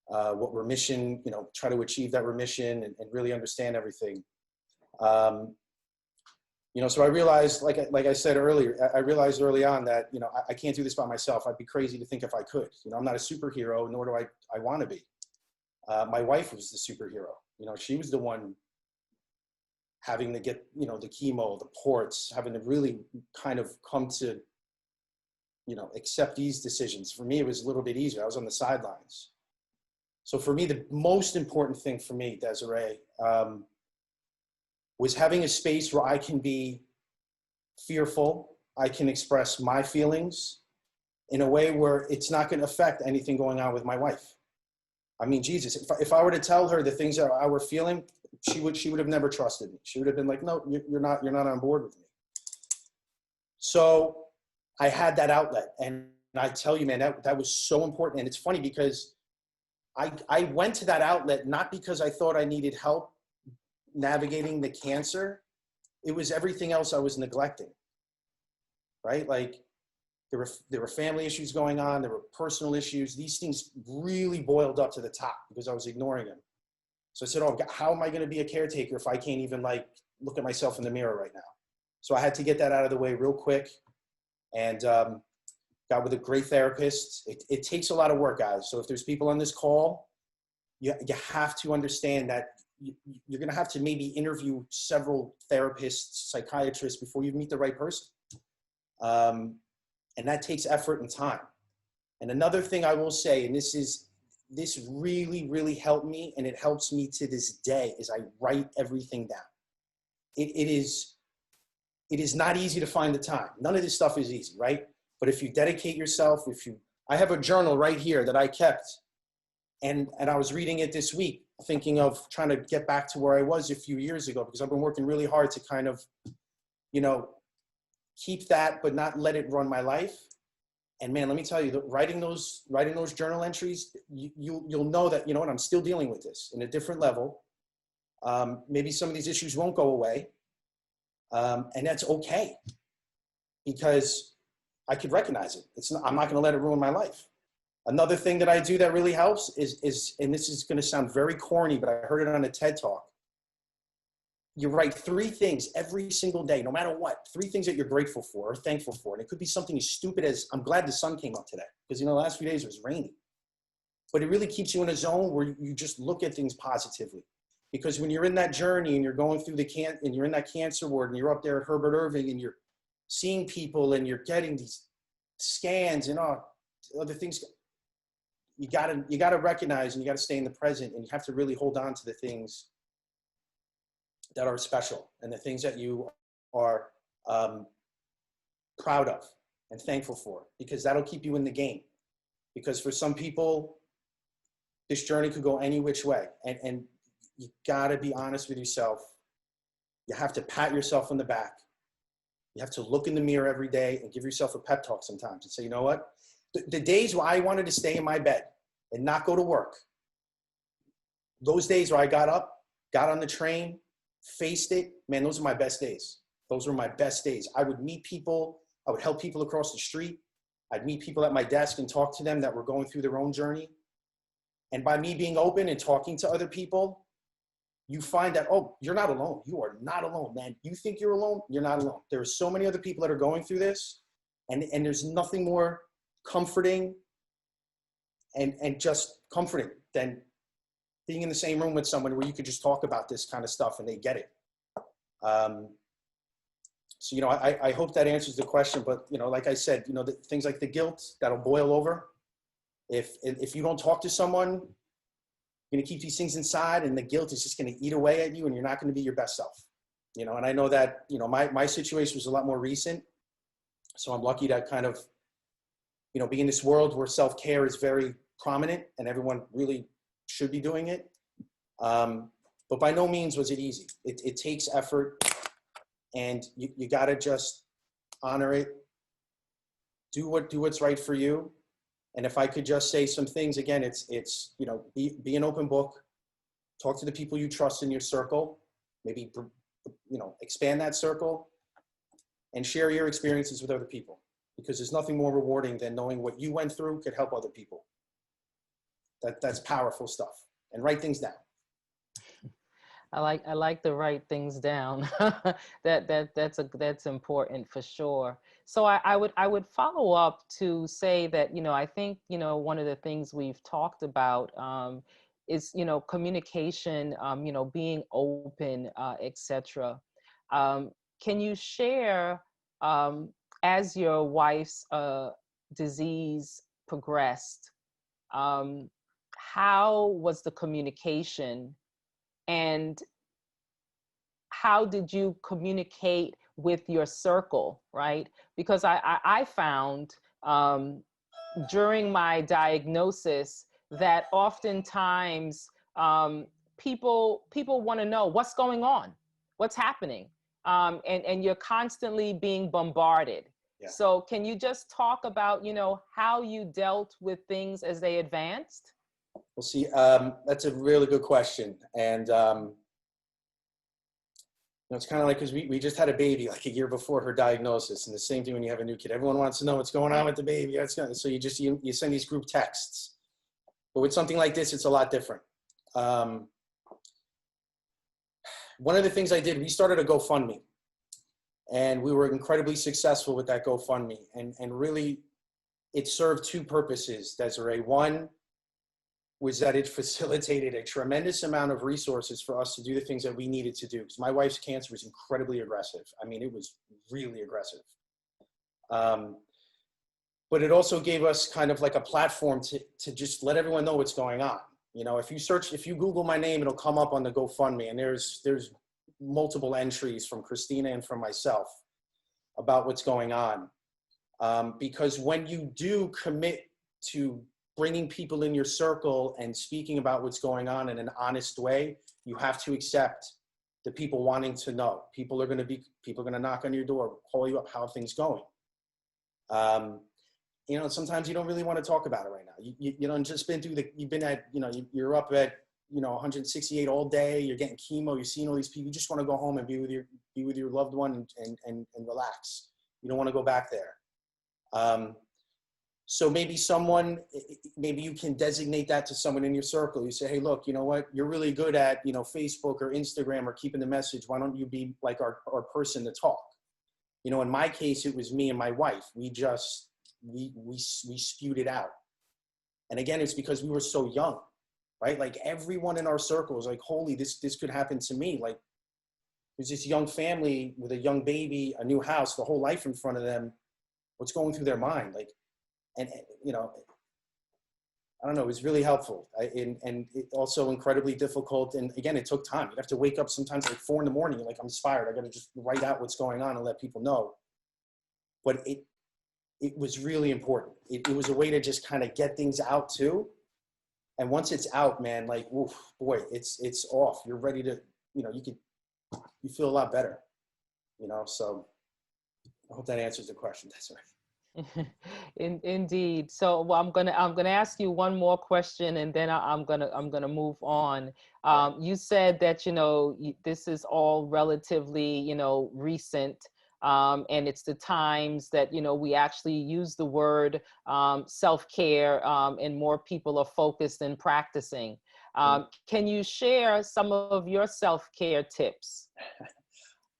S4: what remission, you know, try to achieve that remission and really understand everything. You know, so I realized, like I said earlier, I realized early on that, you know, I can't do this by myself. I'd be crazy to think if I could. You know, I'm not a superhero, nor do I want to be. My wife was the superhero. You know, she was the one having to get, you know, the chemo, the ports, having to really kind of come to accept these decisions. For me, it was a little bit easier. I was on the sidelines. So for me, the most important thing for me, Desiree, was having a space where I can be fearful. I can express my feelings in a way where it's not going to affect anything going on with my wife. I mean, Jesus, if I were to tell her the things that I were feeling, she would have never trusted me. She would have been like, no, you're not on board with me. So I had that outlet, and I tell you, man, that was so important. And it's funny because I went to that outlet not because I thought I needed help navigating the cancer. It was everything else I was neglecting, right? Like there were family issues going on. There were personal issues. These things really boiled up to the top because I was ignoring them. So I said, oh, how am I going to be a caretaker if I can't even like look at myself in the mirror right now? So I had to get that out of the way real quick, and got with a great therapist. It takes a lot of work, guys. So if there's people on this call, you have to understand that you're going to have to maybe interview several therapists, psychiatrists before you meet the right person. And that takes effort and time. And another thing I will say, and this really, really helped me, and it helps me to this day, is I write everything down. It is not easy to find the time. None of this stuff is easy, right? But if you dedicate yourself, I have a journal right here that I kept, and I was reading it this week, thinking of trying to get back to where I was a few years ago, because I've been working really hard to kind of, keep that, but not let it run my life. And man, let me tell you, writing those journal entries, you'll know that, you know what, I'm still dealing with this in a different level. Maybe some of these issues won't go away. And that's okay, because I could recognize it. I'm not going to let it ruin my life. Another thing that I do that really helps is, and this is going to sound very corny, but I heard it on a TED Talk. You write 3 things every single day, no matter what, 3 things that you're grateful for or thankful for. And it could be something as stupid as, I'm glad the sun came up today, because the last few days it was rainy. But it really keeps you in a zone where you just look at things positively. Because when you're in that journey and you're going through and you're in that cancer ward and you're up there at Herbert Irving and you're seeing people and you're getting these scans and other things, you gotta recognize, and you gotta stay in the present, and you have to really hold on to the things that are special and the things that you are proud of and thankful for, because that'll keep you in the game. Because for some people, this journey could go any which way, and you gotta be honest with yourself. You have to pat yourself on the back. You have to look in the mirror every day and give yourself a pep talk sometimes and say, you know what? The days where I wanted to stay in my bed and not go to work, those days where I got up, got on the train, faced it, man, those are my best days. Those were my best days. I would meet people. I would help people across the street. I'd meet people at my desk and talk to them that were going through their own journey. And by me being open and talking to other people, you find that, oh, you're not alone. You are not alone, man. You think you're alone? You're not alone. There are so many other people that are going through this, and there's nothing more comforting and just comforting than being in the same room with someone where you could just talk about this kind of stuff and they get it. So, I hope that answers the question, but, like I said, things like the guilt that'll boil over. If you don't talk to someone, you're going to keep these things inside, and the guilt is just going to eat away at you, and you're not going to be your best self. And I know that, my situation was a lot more recent. So I'm lucky to kind of, be in this world where self-care is very prominent and everyone really should be doing it. But by no means was it easy. It takes effort, and you got to just honor it. Do what's right for you. And if I could just say some things, again, it's be an open book. Talk to the people you trust in your circle. Maybe, expand that circle and share your experiences with other people, because there's nothing more rewarding than knowing what you went through could help other people. That's powerful stuff. And write things down.
S2: I like to write things down. That's important for sure. So I would follow up to say that, I think, one of the things we've talked about is, communication, being open, etc. Can you share, as your wife's disease progressed, how was the communication, and how did you communicate with your circle, right? Because I found during my diagnosis that oftentimes people want to know what's going on, what's happening, and you're constantly being bombarded.
S4: Yeah.
S2: So can you just talk about, how you dealt with things as they advanced?
S4: Well, see, that's a really good question. And it's kind of like, because we just had a baby like a year before her diagnosis, and the same thing when you have a new kid. Everyone wants to know what's going on with the baby. So you send these group texts. But with something like this, it's a lot different. One of the things I did, we started a GoFundMe, and we were incredibly successful with that GoFundMe. And really, it served two purposes, Desiree. One was that it facilitated a tremendous amount of resources for us to do the things that we needed to do. Because my wife's cancer was incredibly aggressive. I mean, it was really aggressive. But it also gave us kind of like a platform to just let everyone know what's going on. If you Google my name, it'll come up on the GoFundMe, and there's multiple entries from Christina and from myself about what's going on. Because when you do commit to bringing people in your circle and speaking about what's going on in an honest way, you have to accept the people wanting to know. People are going to knock on your door, call you up, how are things going? Sometimes you don't really want to talk about it right now. You don't just you've been at, you're up at, 168 all day, you're getting chemo, you're seeing all these people, you just want to go home and be with your loved one and relax. You don't want to go back there. So maybe you can designate that to someone in your circle. You say, hey, look, you know what? You're really good at, Facebook or Instagram or keeping the message. Why don't you be like our person to talk? In my case, it was me and my wife. We spewed it out. And again, it's because we were so young, right? Like everyone in our circle was like, holy, this could happen to me. Like there's this young family with a young baby, a new house, the whole life in front of them. What's going through their mind? Like, and I don't know, it was really helpful. And it also incredibly difficult. And again, it took time. You'd have to wake up sometimes like 4 a.m. You're like, I'm inspired. I got to just write out what's going on and let people know. But it was really important. It was a way to just kind of get things out too. And once it's out, man, like, oof, boy, it's off. You're ready to, you feel a lot better, so I hope that answers the question. That's right.
S2: Indeed. So I'm gonna ask you one more question, and then I'm gonna move on. You said that this is all relatively recent, and it's the times that we actually use the word self-care, and more people are focused and practicing. Can you share some of your self-care tips?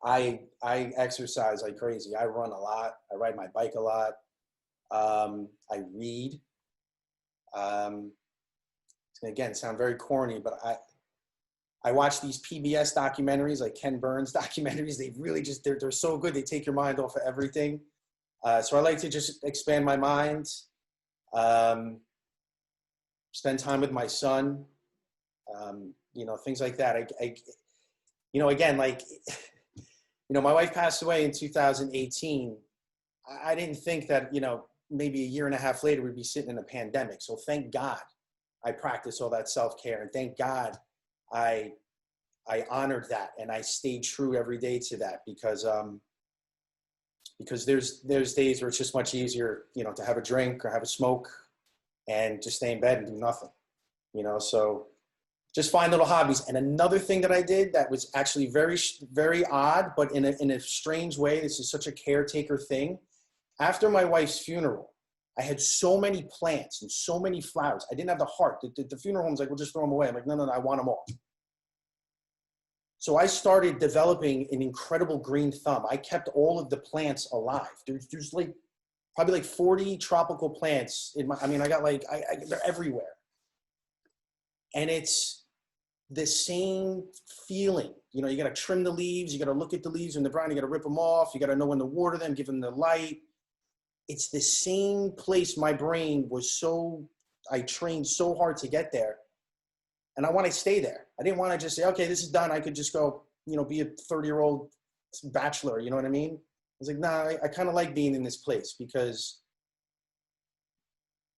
S4: I exercise like crazy. I run a lot. I ride my bike a lot. I read. It's gonna, again, sound very corny, but I watch these PBS documentaries, like Ken Burns documentaries. They really they're so good. They take your mind off of everything. So I like to just expand my mind. Spend time with my son. Things like that. Again, like, my wife passed away in 2018. I didn't think that, maybe a year and a half later we'd be sitting in a pandemic. So thank God I practiced all that self-care, and thank God I honored that, and I stayed true every day to that, because there's days where it's just much easier, to have a drink or have a smoke and just stay in bed and do nothing, so just find little hobbies. And another thing that I did that was actually very, very odd, but in a strange way, this is such a caretaker thing. After my wife's funeral, I had so many plants and so many flowers. I didn't have the heart. The funeral home's like, we'll just throw them away. I'm like, no, I want them all. So I started developing an incredible green thumb. I kept all of the plants alive. There's like probably like 40 tropical plants in I got like, they're everywhere. And it's the same feeling. You got to trim the leaves. You got to look at the leaves in the brown. You got to rip them off. You got to know when to water them, give them the light. it's the same place my brain was so, I trained so hard to get there. And I want to stay there. I didn't want to just say, okay, this is done. I could just go, you know, be a 30-year-old bachelor. You know what I mean? I was like, nah, I kind of like being in this place because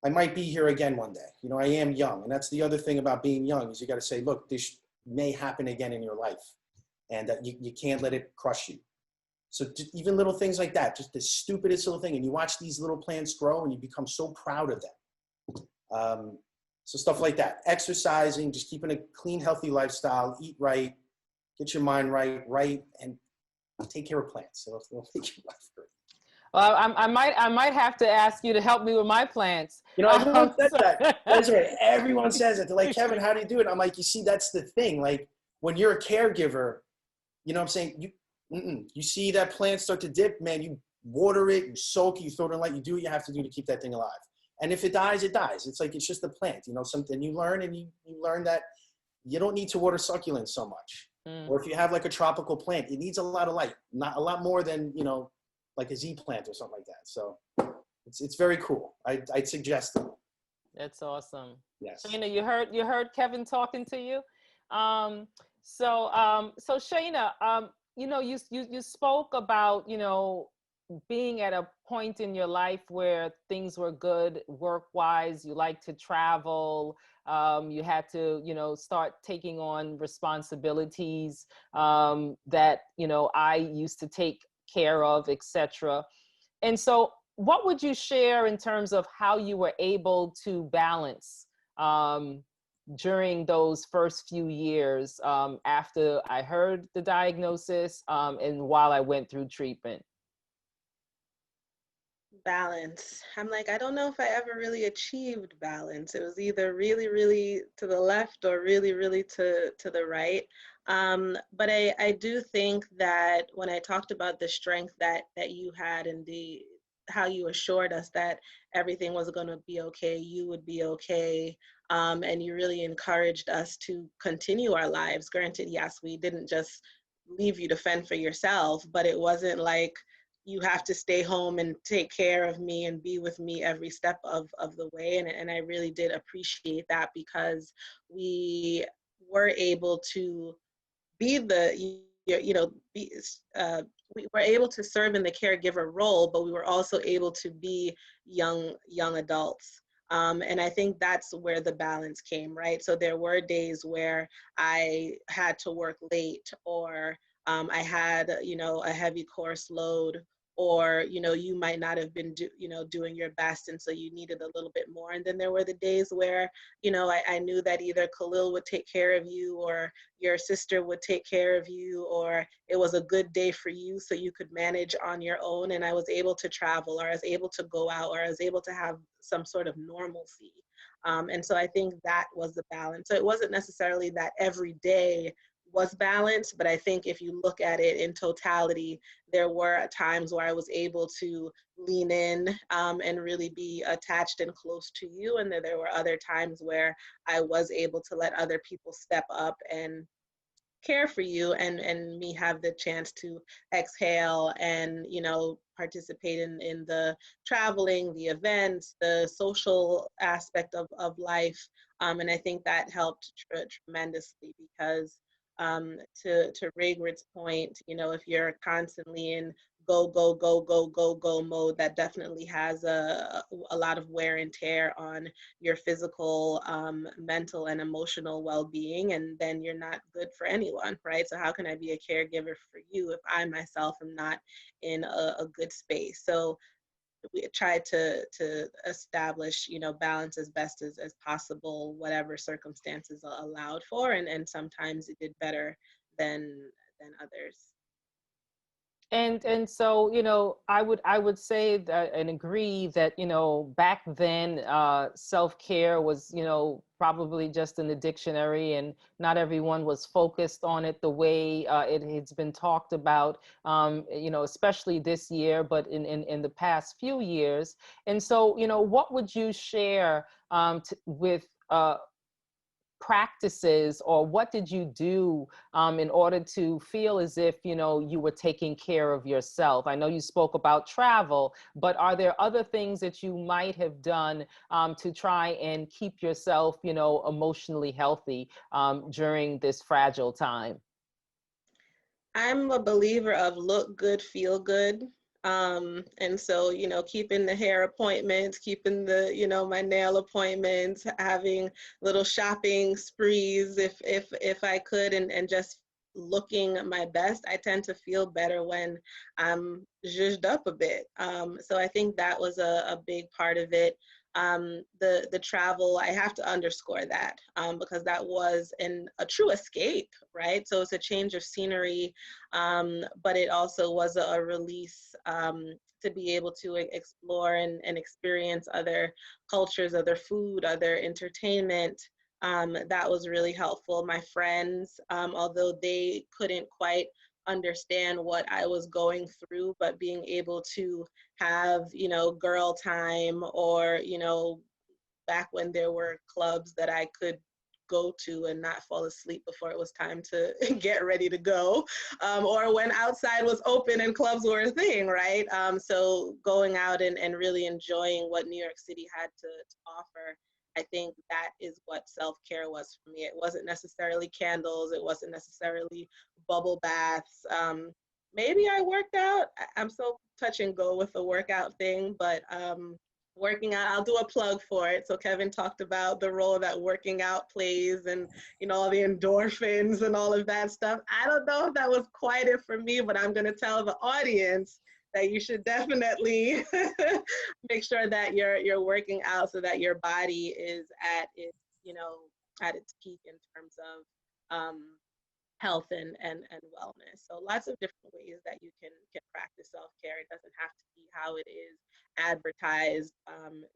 S4: I might be here again one day. You know, I am young. And that's the other thing about being young is you got to say, look, this may happen again in your life and that you can't let it crush you. So even little things like that, just the stupidest little thing. And you watch these little plants grow and you become so proud of them. So stuff like that, exercising, just keeping a clean, healthy lifestyle, eat right, get your mind right, and take care of plants. So it'll make your life great.
S2: Well, I might have to ask you to help me with my plants.
S4: You know, everyone says that. That's right. Everyone says it. They're like, Kevin, how do you do it? I'm like, you see, that's the thing. Like when you're a caregiver, you know what I'm saying? You see that plant start to dip, man, you water it, you soak it, you throw it in light, you do what you have to do to keep that thing alive. And if it dies, it dies. It's like, it's just a plant, you know, something you learn, and you learn that you don't need to water succulents so much. Or if you have like a tropical plant, it needs a lot of light, not a lot more than, you know, like a Z plant or something like that. So it's very cool. I'd suggest it.
S2: That's awesome.
S4: Yes.
S2: Shayna, you heard Kevin talking to you. So Shayna, you know, you spoke about, you know, being at a point in your life where things were good work-wise, you like to travel, you had to, you know, start taking on responsibilities that, you know, I used to take care of, etc. And so what would you share in terms of how you were able to balance during those first few years after I heard the diagnosis and while I went through treatment?
S5: Balance. I'm like, I don't know if I ever really achieved balance. It was either really, really to the left or really, really to the right. But I do think that when I talked about the strength that you had and how you assured us that everything was going to be okay, you would be okay, and you really encouraged us to continue our lives. Granted, yes, we didn't just leave you to fend for yourself, but it wasn't like you have to stay home and take care of me and be with me every step of the way. And I really did appreciate that because we were able to be we were able to serve in the caregiver role, but we were also able to be young adults. And I think that's where the balance came, right? So there were days where I had to work late, or I had, you know, a heavy course load, or, you know, you might not have been doing your best, and so you needed a little bit more. And then there were the days where, you know, I knew that either Khalil would take care of you, or your sister would take care of you, or it was a good day for you so you could manage on your own, and I was able to travel, or I was able to go out, or I was able to have some sort of normalcy. And so I think that was the balance. So it wasn't necessarily that every day was balanced, but I think if you look at it in totality, there were times where I was able to lean in and really be attached and close to you, and then there were other times where I was able to let other people step up and care for you, and me have the chance to exhale and, you know, participate in the traveling, the events, the social aspect of life. And I think that helped tremendously because to Raygrid's point, you know, if you're constantly in go mode, that definitely has a lot of wear and tear on your physical, mental, and emotional well-being, and then you're not good for anyone, right? So how can I be a caregiver for you if I myself am not in a good space? So we tried to establish, you know, balance as best as possible, whatever circumstances allowed for, and sometimes it did better than others.
S2: And so, you know, I would say that and agree that, you know, back then self-care was, you know, probably just in the dictionary, and not everyone was focused on it the way it's been talked about, you know, especially this year, but in the past few years. And so, you know, what would you share with practices, or what did you do in order to feel as if, you know, you were taking care of yourself? I know you spoke about travel, but are there other things that you might have done to try and keep yourself, you know, emotionally healthy during this fragile time?
S5: I'm a believer of look good, feel good. And so, you know, keeping the hair appointments, keeping the, you know, my nail appointments, having little shopping sprees if I could, and just looking my best. I tend to feel better when I'm zhuzhed up a bit. So I think that was a big part of it. The travel, I have to underscore that, because that was a true escape, right? So it's a change of scenery, but it also was a release, to be able to explore and experience other cultures, other food, other entertainment. That was really helpful. My friends, although they couldn't quite understand what I was going through, but being able to have, you know, girl time, or, you know, back when there were clubs that I could go to and not fall asleep before it was time to get ready to go, or when outside was open and clubs were a thing, right? So going out and really enjoying what New York City had to offer, I think that is what self-care was for me. It wasn't necessarily candles, it wasn't necessarily bubble baths. Maybe I worked out. I'm so touch and go with the workout thing, but working out, I'll do a plug for it. So Kevin talked about the role that working out plays, and, you know, all the endorphins and all of that stuff. I don't know if that was quite it for me, but I'm going to tell the audience that you should definitely make sure that you're working out so that your body is at its, you know, at its peak in terms of health and wellness. So lots of different ways that you can practice self-care. It doesn't have to be how it is advertised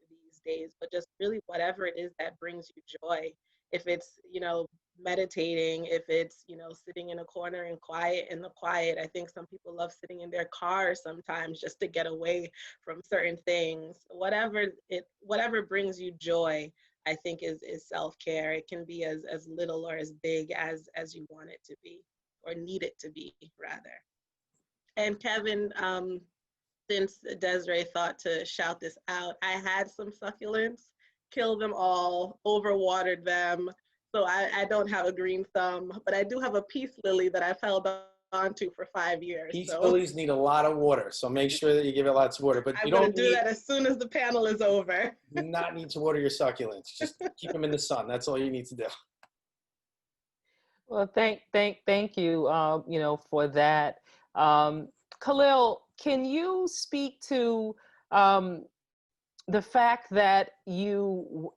S5: these days, but just really whatever it is that brings you joy. If it's, you know, meditating, if it's, you know, sitting in a corner and quiet in the quiet. I think some people love sitting in their car sometimes just to get away from certain things. Whatever brings you joy, I think is self-care. It can be as little or as big as you want it to be, or need it to be, rather. And Kevin, since Desiree thought to shout this out, I had some succulents, killed them all, overwatered them. So I don't have a green thumb, but I do have a peace lily that I've held on to for 5 years.
S4: Peace
S5: so
S4: lilies need a lot of water, so make sure that you give it lots of water. But
S5: I'm
S4: you
S5: going
S4: don't
S5: to do
S4: need,
S5: that as soon as the panel is over.
S4: do not need to water your succulents. Just keep them in the sun. That's all you need to do.
S2: Well, thank you, you know, for that. Khalil, can you speak to the fact that you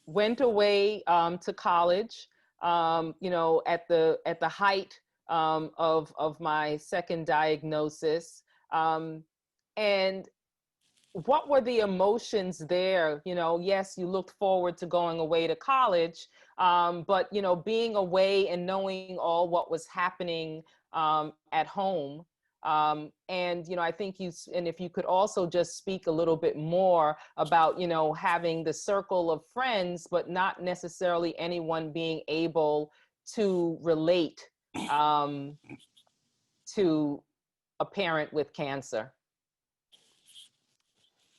S2: went away to college, you know, at the height of my second diagnosis, and what were the emotions there? You know, yes, you looked forward to going away to college, but, you know, being away and knowing all what was happening at home. And, you know, I think and if you could also just speak a little bit more about, you know, having the circle of friends, but not necessarily anyone being able to relate to a parent with cancer.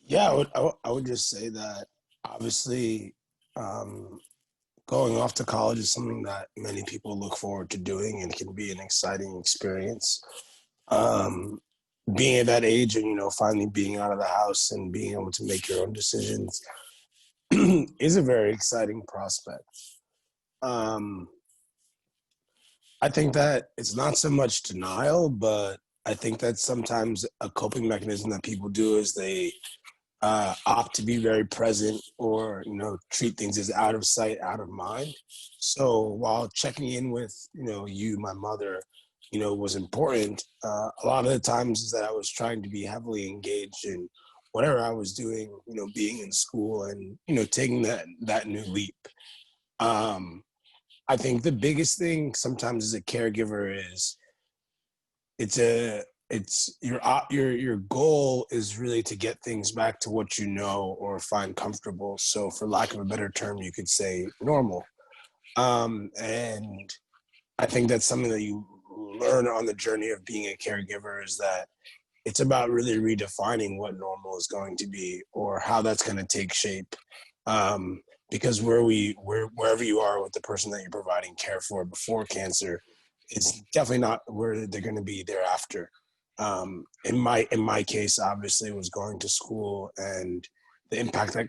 S6: Yeah, I would just say that obviously going off to college is something that many people look forward to doing, and can be an exciting experience. Being at that age and, you know, finally being out of the house and being able to make your own decisions is a very exciting prospect. I think that it's not so much denial, but I think that sometimes a coping mechanism that people do is they opt to be very present, or, you know, treat things as out of sight, out of mind. So while checking in with, you know, my mother, you know, was important, a lot of the times is that I was trying to be heavily engaged in whatever I was doing, you know, being in school and, you know, taking that new leap. I think the biggest thing sometimes as a caregiver is it's your goal is really to get things back to what you know or find comfortable. So for lack of a better term, you could say normal. And I think that's something that you learn on the journey of being a caregiver, is that it's about really redefining what normal is going to be or how that's going to take shape. Because wherever you are with the person that you're providing care for before cancer, it's definitely not where they're going to be thereafter. In my case, obviously, was going to school and the impact that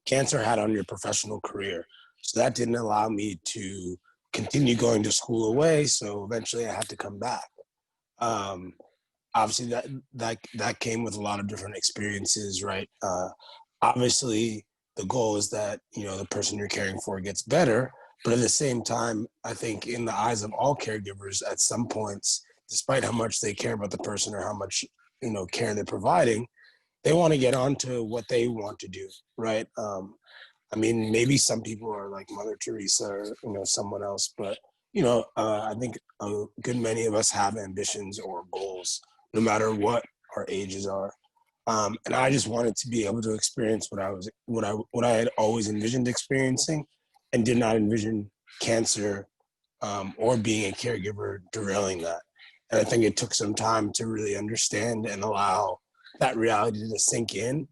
S6: cancer had on your professional career. So that didn't allow me to continue going to school away. So eventually, I had to come back. Um, Obviously, that came with a lot of different experiences, right? Obviously, the goal is that the person you're caring for gets better, but at the same time, I think in the eyes of all caregivers, at some points, despite how much they care about the person or how much care they're providing, they want to get on to what they want to do, right? I mean, maybe some people are like Mother Teresa or someone else, but I think a good many of us have ambitions or goals, no matter what our ages are. And I just wanted to be able to experience what I had always envisioned experiencing, and did not envision cancer or being a caregiver derailing that. And I think it took some time to really understand and allow that reality to sink in,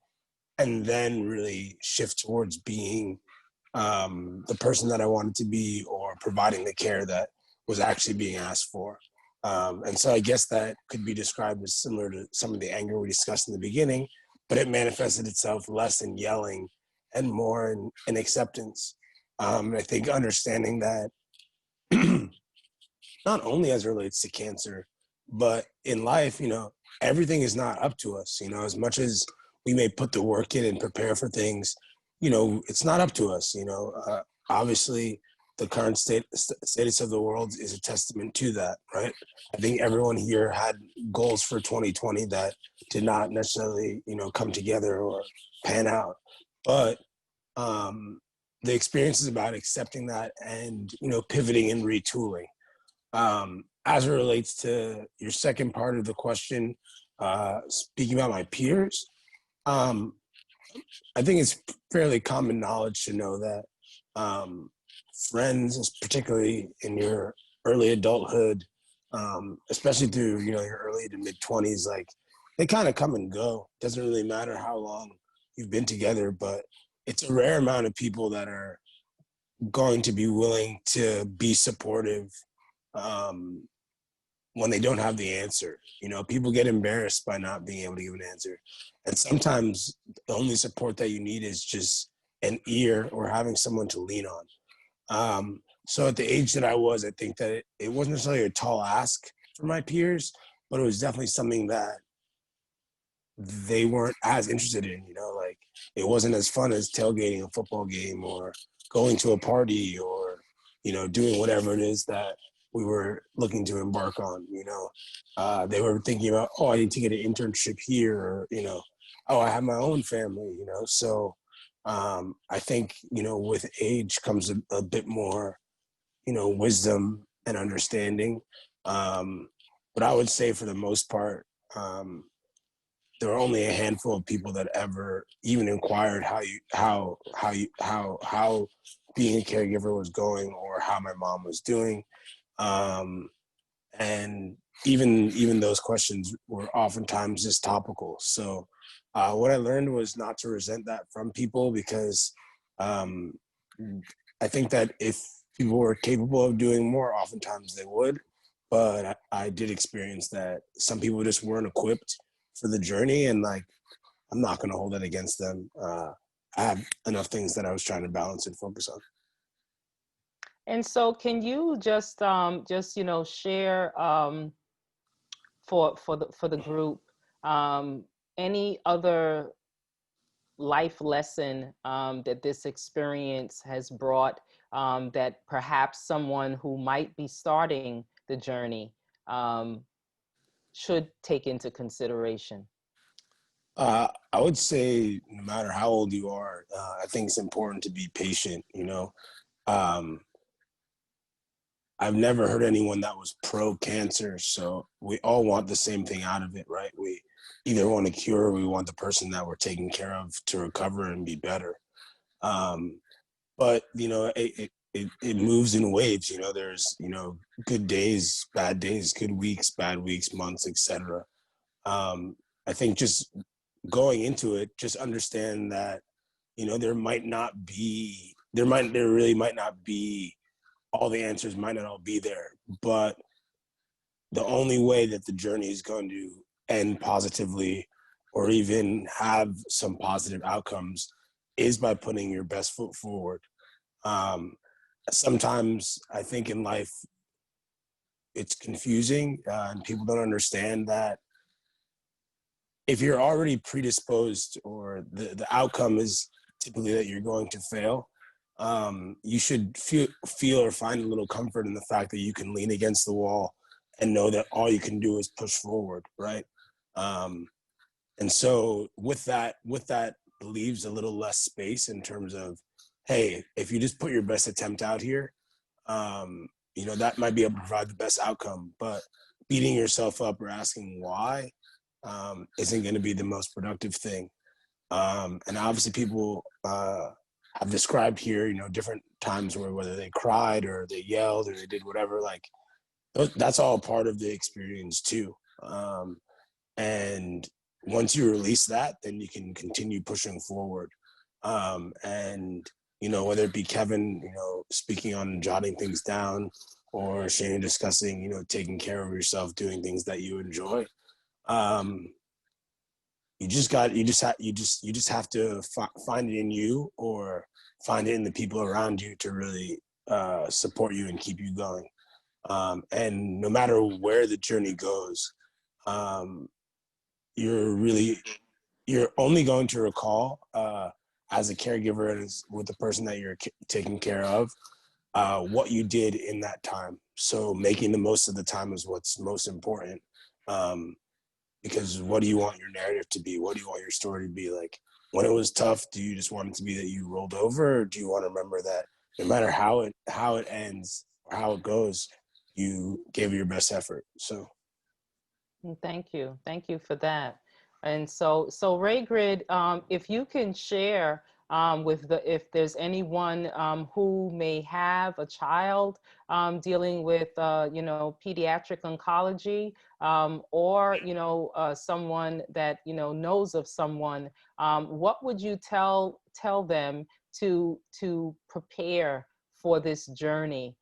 S6: and then really shift towards being the person that I wanted to be, or providing the care that was actually being asked for. And so I guess that could be described as similar to some of the anger we discussed in the beginning, but it manifested itself less in yelling and more in acceptance. I think understanding that not only as it relates to cancer, but in life, everything is not up to us. As much as we may put the work in and prepare for things, it's not up to us. Obviously, the current status of the world is a testament to that, right? I think everyone here had goals for 2020 that did not necessarily, come together or pan out. But the experience is about accepting that and, pivoting and retooling. As it relates to your second part of the question, speaking about my peers, I think it's fairly common knowledge to know that friends, particularly in your early adulthood, especially through your early to mid 20s, like they kind of come and go. Doesn't really matter how long you've been together, but it's a rare amount of people that are going to be willing to be supportive when they don't have the answer. People get embarrassed by not being able to give an answer. And sometimes the only support that you need is just an ear or having someone to lean on. So at the age that I was, I think that it wasn't necessarily a tall ask for my peers, but it was definitely something that they weren't as interested in, like it wasn't as fun as tailgating a football game or going to a party or, doing whatever it is that we were looking to embark on. They were thinking about, oh, I need to get an internship here, or, oh, I have my own family, So I think, with age comes a bit more, wisdom and understanding. But I would say for the most part, there were only a handful of people that ever even inquired how being a caregiver was going, or how my mom was doing. And even those questions were oftentimes just topical. So what I learned was not to resent that from people, because I think that if people were capable of doing more, oftentimes they would. But I did experience that some people just weren't equipped for the journey, and like, I'm not going to hold that against them. I have enough things that I was trying to balance and focus on.
S2: And so can you just share for the group any other life lesson that this experience has brought, that perhaps someone who might be starting the journey should take into consideration?
S6: I would say no matter how old you are, I think it's important to be patient. I've never heard anyone that was pro-cancer, so we all want the same thing out of it, right? We either want a cure, or we want the person that we're taking care of to recover and be better. but it moves in waves. There's good days, bad days, good weeks, bad weeks, months, etc. I think just going into it, just understand that there really might not be all the answers, might not all be there, but the only way that the journey is going to end positively or even have some positive outcomes is by putting your best foot forward. Sometimes I think in life it's confusing, and people don't understand that if you're already predisposed or the outcome is typically that you're going to fail, you should feel or find a little comfort in the fact that you can lean against the wall and know that all you can do is push forward, right? And so with that leaves a little less space in terms of, hey, if you just put your best attempt out here, that might be able to provide the best outcome, but beating yourself up or asking why isn't going to be the most productive thing. And obviously people have described here, different times where whether they cried or they yelled or they did whatever, like that's all part of the experience too. And once you release that, then you can continue pushing forward. And whether it be Kevin, speaking on jotting things down, or Shane discussing, taking care of yourself, doing things that you enjoy. You just have to find it in you, or find it in the people around you to really support you and keep you going. And no matter where the journey goes, you're only going to recall as a caregiver and with the person that you're taking care of what you did in that time. So making the most of the time is what's most important. Because what do you want your narrative to be? What do you want your story to be? Like, when it was tough, do you just want it to be that you rolled over, or do you want to remember that no matter how it ends or how it goes, you gave your best effort? So
S2: Thank you for that. And so Ray Grid, if you can share if there's anyone who may have a child dealing with pediatric oncology, or someone that knows of someone, what would you tell them to prepare for this journey?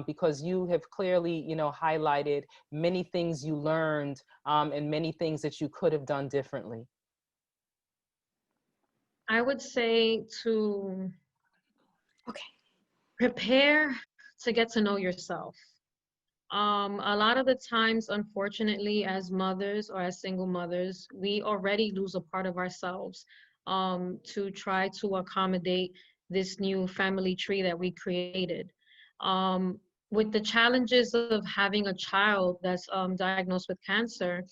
S2: Because you have clearly highlighted many things you learned and many things that you could have done differently.
S3: I would say to prepare to get to know yourself. A lot of the times, unfortunately, as mothers or as single mothers, we already lose a part of ourselves to try to accommodate this new family tree that we created. With the challenges of having a child that's diagnosed with cancer,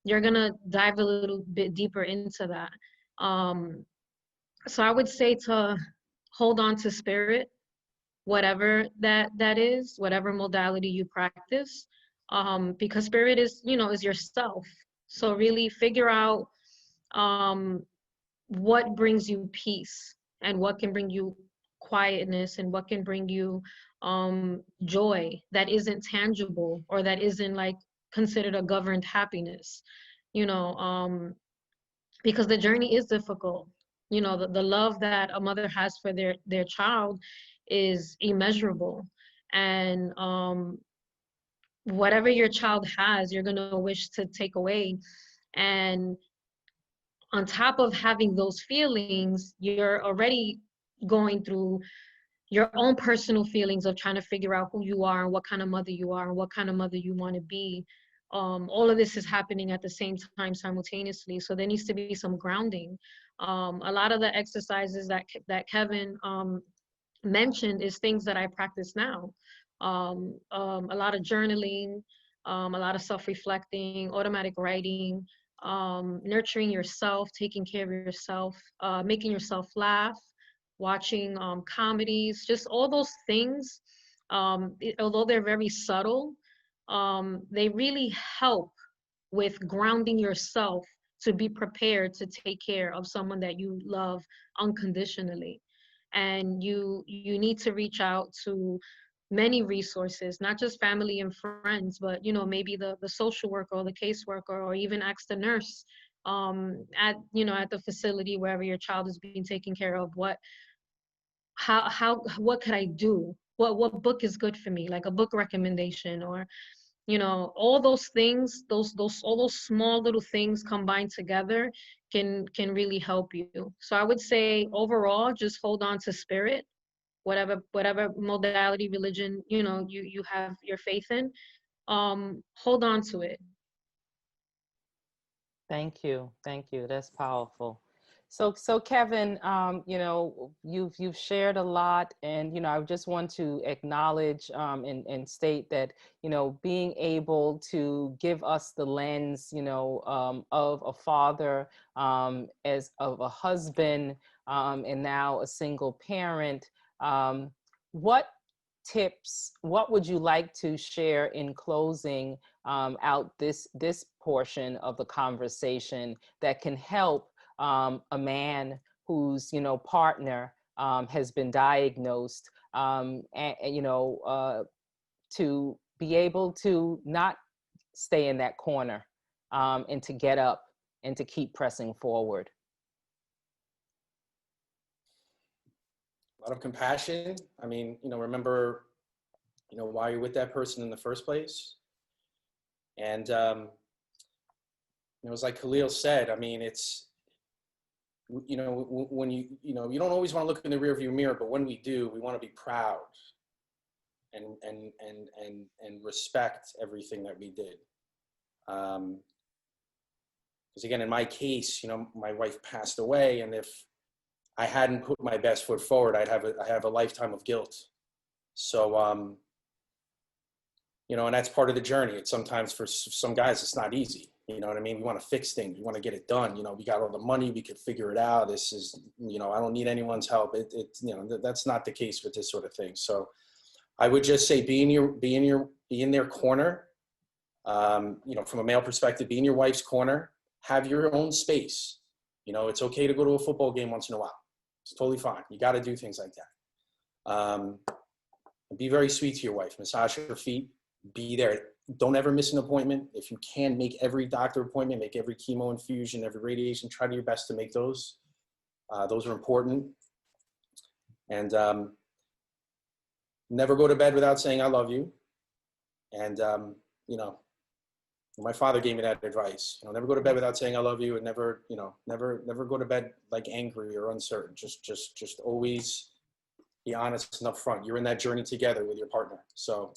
S3: you're gonna dive a little bit deeper into that. So I would say to hold on to spirit, whatever that is, whatever modality you practice, because spirit is yourself. So really figure out what brings you peace, and what can bring you quietness, and what can bring you joy that isn't tangible, or that isn't like considered a governed happiness, because the journey is difficult. The love that a mother has for their child is immeasurable, and whatever your child has, you're going to wish to take away. And on top of having those feelings, you're already going through your own personal feelings of trying to figure out who you are and what kind of mother you are and what kind of mother you want to be. All of this is happening at the same time simultaneously. So there needs to be some grounding. A lot of the exercises that Kevin mentioned is things that I practice now. A lot of journaling, a lot of self-reflecting, automatic writing, nurturing yourself, taking care of yourself, making yourself laugh, watching comedies, just all those things. Although they're very subtle, they really help with grounding yourself to be prepared to take care of someone that you love unconditionally. and you need to reach out to many resources, not just family and friends, but maybe the social worker or the caseworker, or even ask the nurse at the facility wherever your child is being taken care of, what could I do? What book is good for me? Like a book recommendation, or all those things, all those small little things combined together can really help you. So I would say overall, just hold on to spirit, whatever modality, religion, you have your faith in. Hold on to it.
S2: Thank you. Thank you. That's powerful. So Kevin, you've shared a lot, and I just want to acknowledge and state that being able to give us the lens of a father, as of a husband, and now a single parent. What tips? What would you like to share in closing out this portion of the conversation that can help a man whose partner has been diagnosed, to be able to not stay in that corner, and to get up and to keep pressing forward?
S4: A lot of compassion. I mean, remember, why you're with that person in the first place. And it was like Khalil said, I mean, it's, when you don't always want to look in the rearview mirror, but when we do, we want to be proud and respect everything that we did. Because again, in my case, my wife passed away, and if I hadn't put my best foot forward, I have a lifetime of guilt. So, and that's part of the journey. It's sometimes for some guys, it's not easy. You know what I mean? We want to fix things. We want to get it done. We got all the money. We could figure it out. This is, I don't need anyone's help. That's not the case with this sort of thing. So I would just say, be in their corner. From a male perspective, be in your wife's corner. Have your own space. It's okay to go to a football game once in a while. It's totally fine. You got to do things like that. Be very sweet to your wife. Massage her feet. Be there. Don't ever miss an appointment. If you can, make every doctor appointment, make every chemo infusion, every radiation. Try to your best to make those. Those are important. And never go to bed without saying I love you. And my father gave me that advice. Never go to bed without saying I love you, and never go to bed like angry or uncertain. Just always be honest and upfront. You're in that journey together with your partner. So,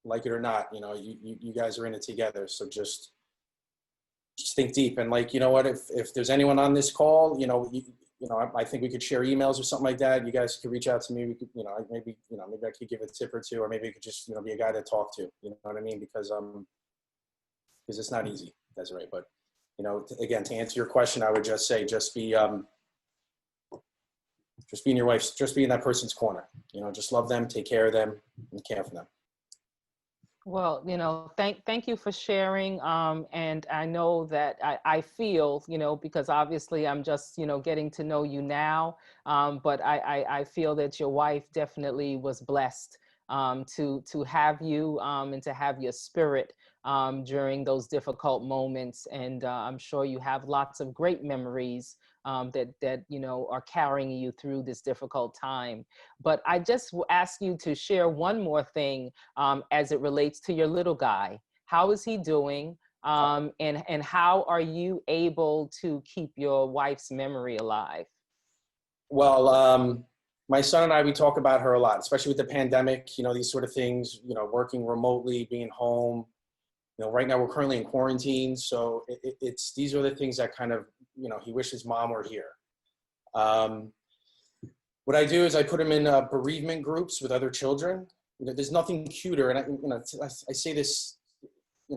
S4: like it or not, you guys are in it together. So just think deep. And if there's anyone on this call, I think we could share emails or something like that. You guys could reach out to me. We could, maybe I could give a tip or two, or maybe it could just, be a guy to talk to. You know what I mean? Because it's not easy, Desiree. But again, to answer your question, I would just say, just be in your wife's, just be in that person's corner. Just love them, take care of them, and care for them.
S2: Well, thank you for sharing. And I know that I feel, because obviously I'm just, getting to know you now. But I feel that your wife definitely was blessed to have you and to have your spirit during those difficult moments. And I'm sure you have lots of great memories that are carrying you through this difficult time. But I just will ask you to share one more thing as it relates to your little guy. How is he doing? And how are you able to keep your wife's memory alive?
S4: Well, my son and I, we talk about her a lot, especially with the pandemic, these sort of things, working remotely, being home. Right now we're currently in quarantine. So these are the things that kind of, he wishes mom were here. What I do is I put him in bereavement groups with other children. There's nothing cuter. And I say this,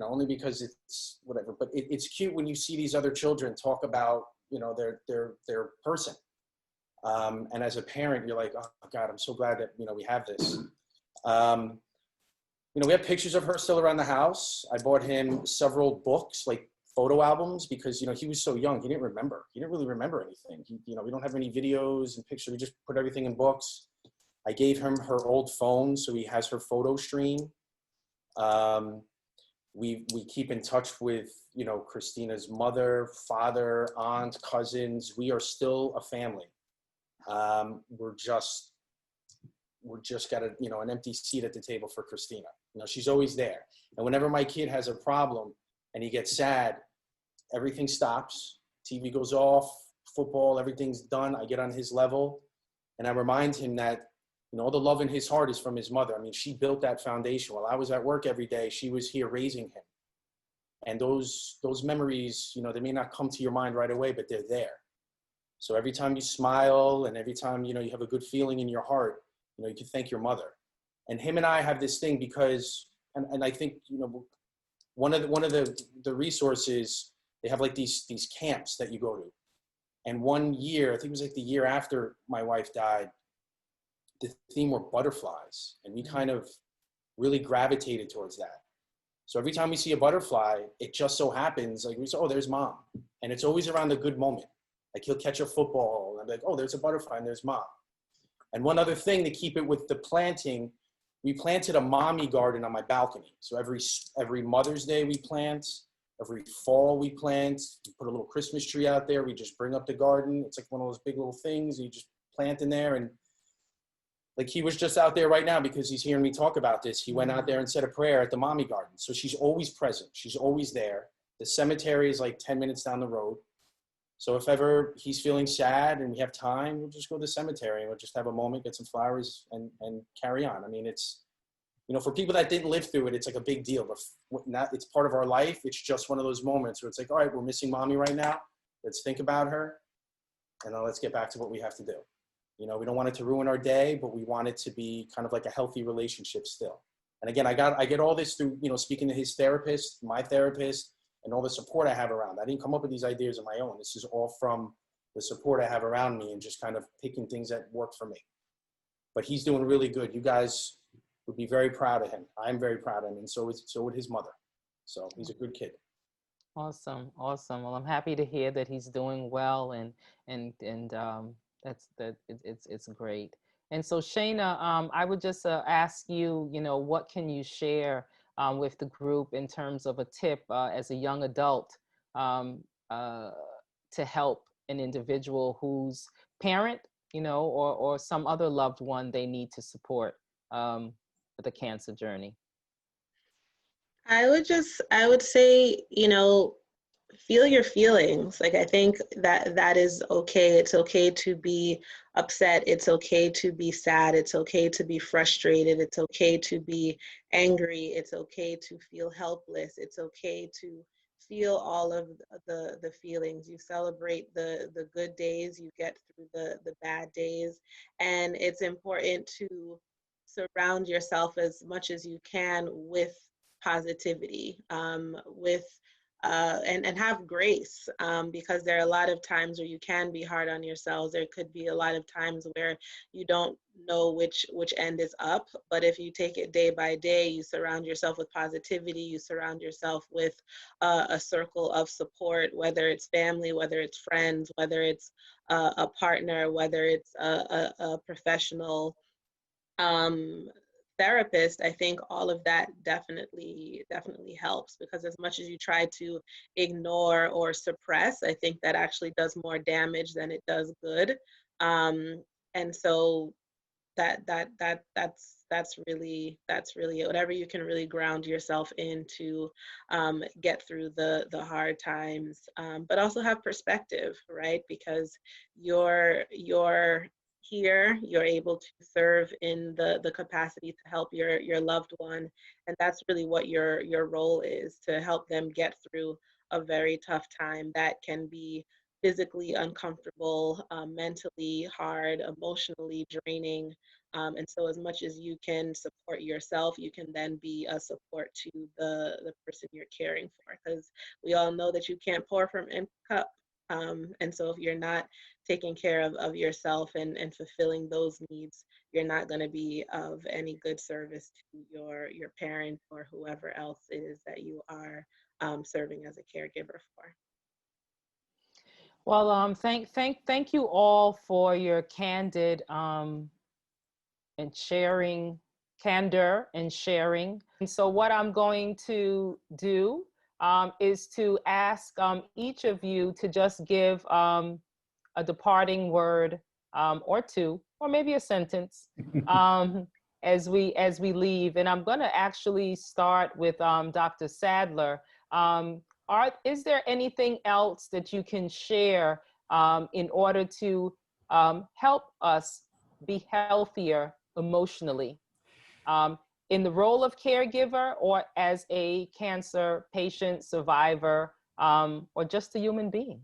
S4: only because it's whatever, but it's cute when you see these other children talk about, their person. And as a parent, you're like, oh God, I'm so glad that, we have this. We have pictures of her still around the house. I bought him several books, like photo albums because, he was so young. He didn't really remember anything. We don't have any videos and pictures. We just put everything in books. I gave him her old phone, so he has her photo stream. We keep in touch with, Christina's mother, father, aunt, cousins. We are still a family. We're just got an empty seat at the table for Christina. She's always there. And whenever my kid has a problem and he gets sad, everything stops. TV goes off, football, everything's done. I get on his level and I remind him that, all the love in his heart is from his mother. I mean, she built that foundation. While I was at work every day, she was here raising him. And those memories, they may not come to your mind right away, but they're there. So every time you smile and every time, you have a good feeling in your heart, you can thank your mother. And him and I have this thing because, and I think, one of the resources, they have like these camps that you go to. And one year, I think it was like the year after my wife died, the theme were butterflies. And we kind of really gravitated towards that. So every time we see a butterfly, it just so happens, like we say, oh, there's mom. And it's always around a good moment. Like he'll catch a football and I'm like, oh, there's a butterfly and there's mom. And one other thing to keep it with the planting, we planted a mommy garden on my balcony. So every Mother's Day we plant, every fall we plant, we put a little Christmas tree out there. We just bring up the garden. It's like one of those big little things you just plant in there. And like he was just out there right now because he's hearing me talk about this. He went out there and said a prayer at the mommy garden. So she's always present. She's always there. The cemetery is like 10 minutes down the road. So if ever he's feeling sad and we have time, we'll just go to the cemetery and we'll just have a moment, get some flowers and carry on. I mean, it's, for people that didn't live through it, it's like a big deal, but it's part of our life. It's just one of those moments where it's like, all right, we're missing mommy right now. Let's think about her and then let's get back to what we have to do. We don't want it to ruin our day, but we want it to be kind of like a healthy relationship still. And again, I get all this through, speaking to his therapist, my therapist, and all the support I have around. I didn't come up with these ideas on my own. This is all from the support I have around me and just kind of picking things that work for me. But he's doing really good. You guys would be very proud of him. I'm very proud of him, and so would his mother. So he's a good kid.
S2: Awesome. Well, I'm happy to hear that he's doing well, and it's great. And so Shayna, I would just ask you, what can you share with the group in terms of a tip as a young adult to help an individual whose parent, or some other loved one they need to support with a cancer journey?
S5: I would say, feel your feelings. Like, I think that is okay. It's okay to be upset. It's okay to be sad. It's okay to be frustrated. It's okay to be angry. It's okay to feel helpless. It's okay to feel all of the feelings. You celebrate the good days, you get through the bad days. And it's important to surround yourself as much as you can with positivity, and have grace, because there are a lot of times where you can be hard on yourselves. There could be a lot of times where you don't know which end is up, but if you take it day by day, you surround yourself with positivity, you surround yourself with a circle of support, whether it's family, whether it's friends, whether it's a partner, whether it's a professional therapist. I think all of that definitely helps, because as much as you try to ignore or suppress, I think that actually does more damage than it does good. And so that's really it. Whatever you can really ground yourself in to get through the hard times, but also have perspective, right? Because you're here, you're able to serve in the capacity to help your loved one, and that's really what your role is, to help them get through a very tough time that can be physically uncomfortable, mentally hard, emotionally draining. And so as much as you can support yourself, you can then be a support to the person you're caring for, because we all know that you can't pour from an empty cup. And so if you're not taking care of yourself and fulfilling those needs, you're not going to be of any good service to your parent or whoever else it is that you are serving as a caregiver for.
S2: Well, thank you all for your candid and sharing, candor and sharing. And so what I'm going to do is to ask each of you to just give a departing word or two, or maybe a sentence as we leave. And I'm going to actually start with Dr. Sadler. Is there anything else that you can share in order to help us be healthier emotionally in the role of caregiver, or as a cancer patient, survivor, or just a human being?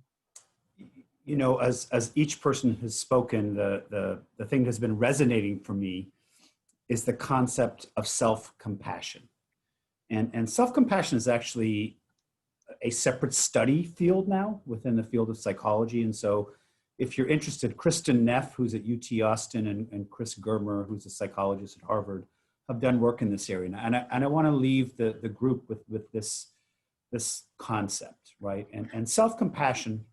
S7: You know, as each person has spoken, the thing that's been resonating for me is the concept of self-compassion. And self-compassion is actually a separate study field now within the field of psychology. And so if you're interested, Kristen Neff, who's at UT Austin, and Chris Germer, who's a psychologist at Harvard, have done work in this area. And I want to leave the group with this concept, right? And self-compassion,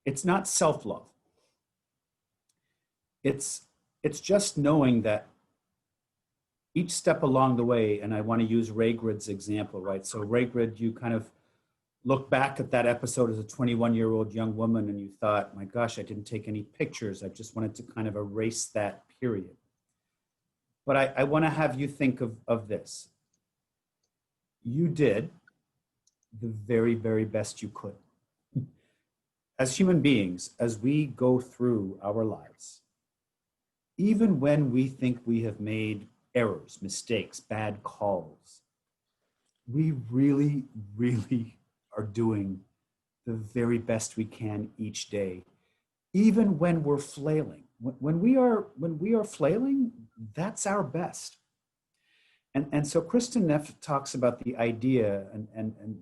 S7: it's not self-love. It's just knowing that each step along the way, and I want to use Ray Grid's example, right? So Ray Grid, you kind of look back at that episode as a 21-year-old young woman and you thought, my gosh, I didn't take any pictures. I just wanted to kind of erase that period. But I want to have you think of this. You did the very, very best you could. As human beings, as we go through our lives, even when we think we have made errors, mistakes, bad calls, we really, really are doing the very best we can each day, even when we're flailing. When we are flailing, that's our best. And so Kristen Neff talks about the idea, and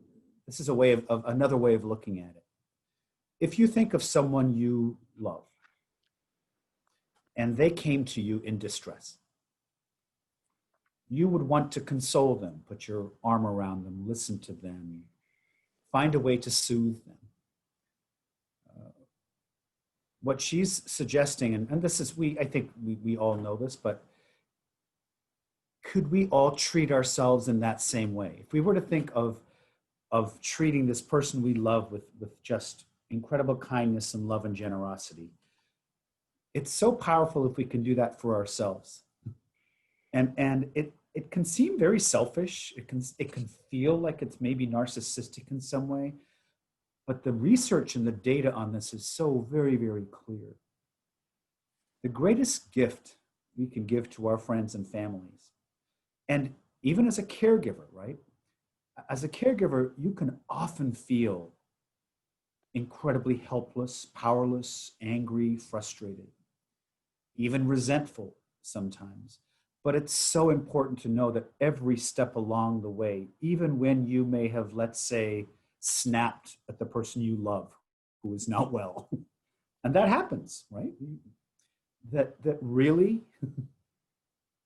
S7: this is a way of another way of looking at it. If you think of someone you love, and they came to you in distress, you would want to console them, put your arm around them, listen to them, find a way to soothe them. What she's suggesting, and this is, I think we all know this, but could we all treat ourselves in that same way? If we were to think of treating this person we love with just incredible kindness and love and generosity, it's so powerful if we can do that for ourselves. And it can seem very selfish. It can feel like it's maybe narcissistic in some way, but the research and the data on this is so very, very clear. The greatest gift we can give to our friends and families, and even as a caregiver, right? As a caregiver, you can often feel incredibly helpless, powerless, angry, frustrated, even resentful sometimes. But it's so important to know that every step along the way, even when you may have, let's say, snapped at the person you love who is not well, and that happens, right? That really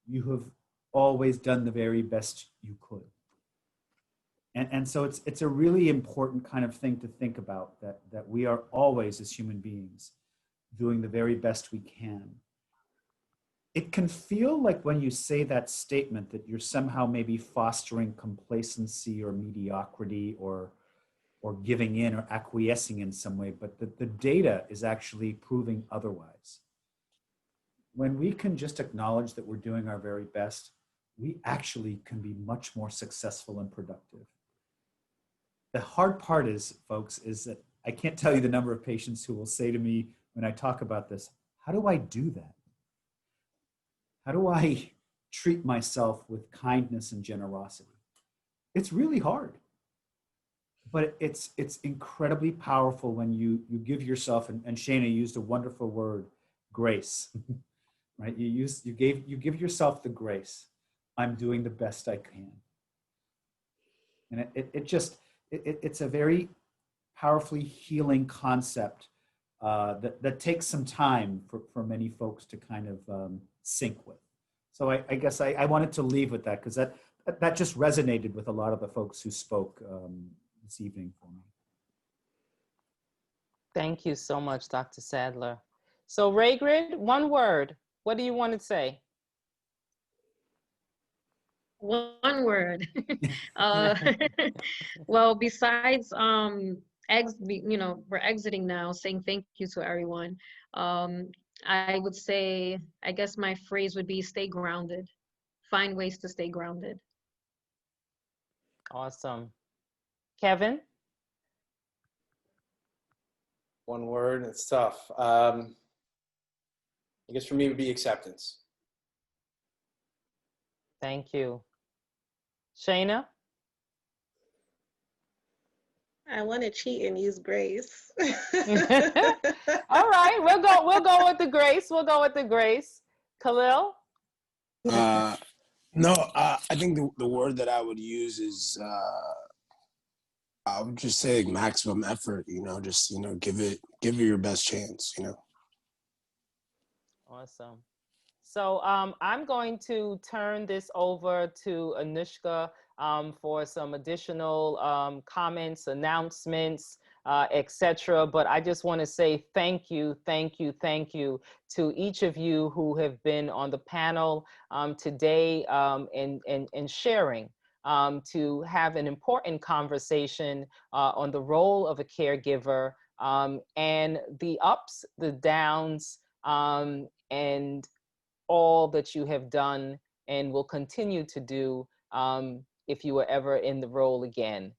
S7: you have always done the very best you could. And so it's a really important kind of thing to think about, that we are always, as human beings, doing the very best we can. It can feel like when you say that statement that you're somehow maybe fostering complacency or mediocrity or giving in or acquiescing in some way, but the data is actually proving otherwise. When we can just acknowledge that we're doing our very best, we actually can be much more successful and productive. The hard part is, folks, is that I can't tell you the number of patients who will say to me when I talk about this, how do I do that? How do I treat myself with kindness and generosity? It's really hard, but it's incredibly powerful when you give yourself, and Shana used a wonderful word, grace, right? You give yourself the grace. I'm doing the best I can. And it's a very powerfully healing concept that takes some time for many folks to kind of sync with. So I guess I wanted to leave with that, because that just resonated with a lot of the folks who spoke this evening for me.
S2: Thank you so much, Dr. Sadler. So Raygrid, one word. What do you want to say?
S3: One word. uh, well, besides we're exiting now, saying thank you to everyone. I would say, I guess my phrase would be stay grounded. Find ways to stay grounded.
S2: Awesome. Kevin?
S4: One word, it's tough. I guess for me it would be acceptance.
S2: Thank you. Shayna?
S5: I want to cheat and use grace.
S2: All right, we'll go with the grace. We'll go with the grace. Khalil?
S6: No, I think the word that I would use is I would just say like maximum effort. Just give it your best chance.
S2: Awesome. So I'm going to turn this over to Anushka for some additional comments, announcements, etc. But I just want to say thank you to each of you who have been on the panel today and sharing to have an important conversation on the role of a caregiver and the ups, the downs, and all that you have done and will continue to do if you were ever in the role again.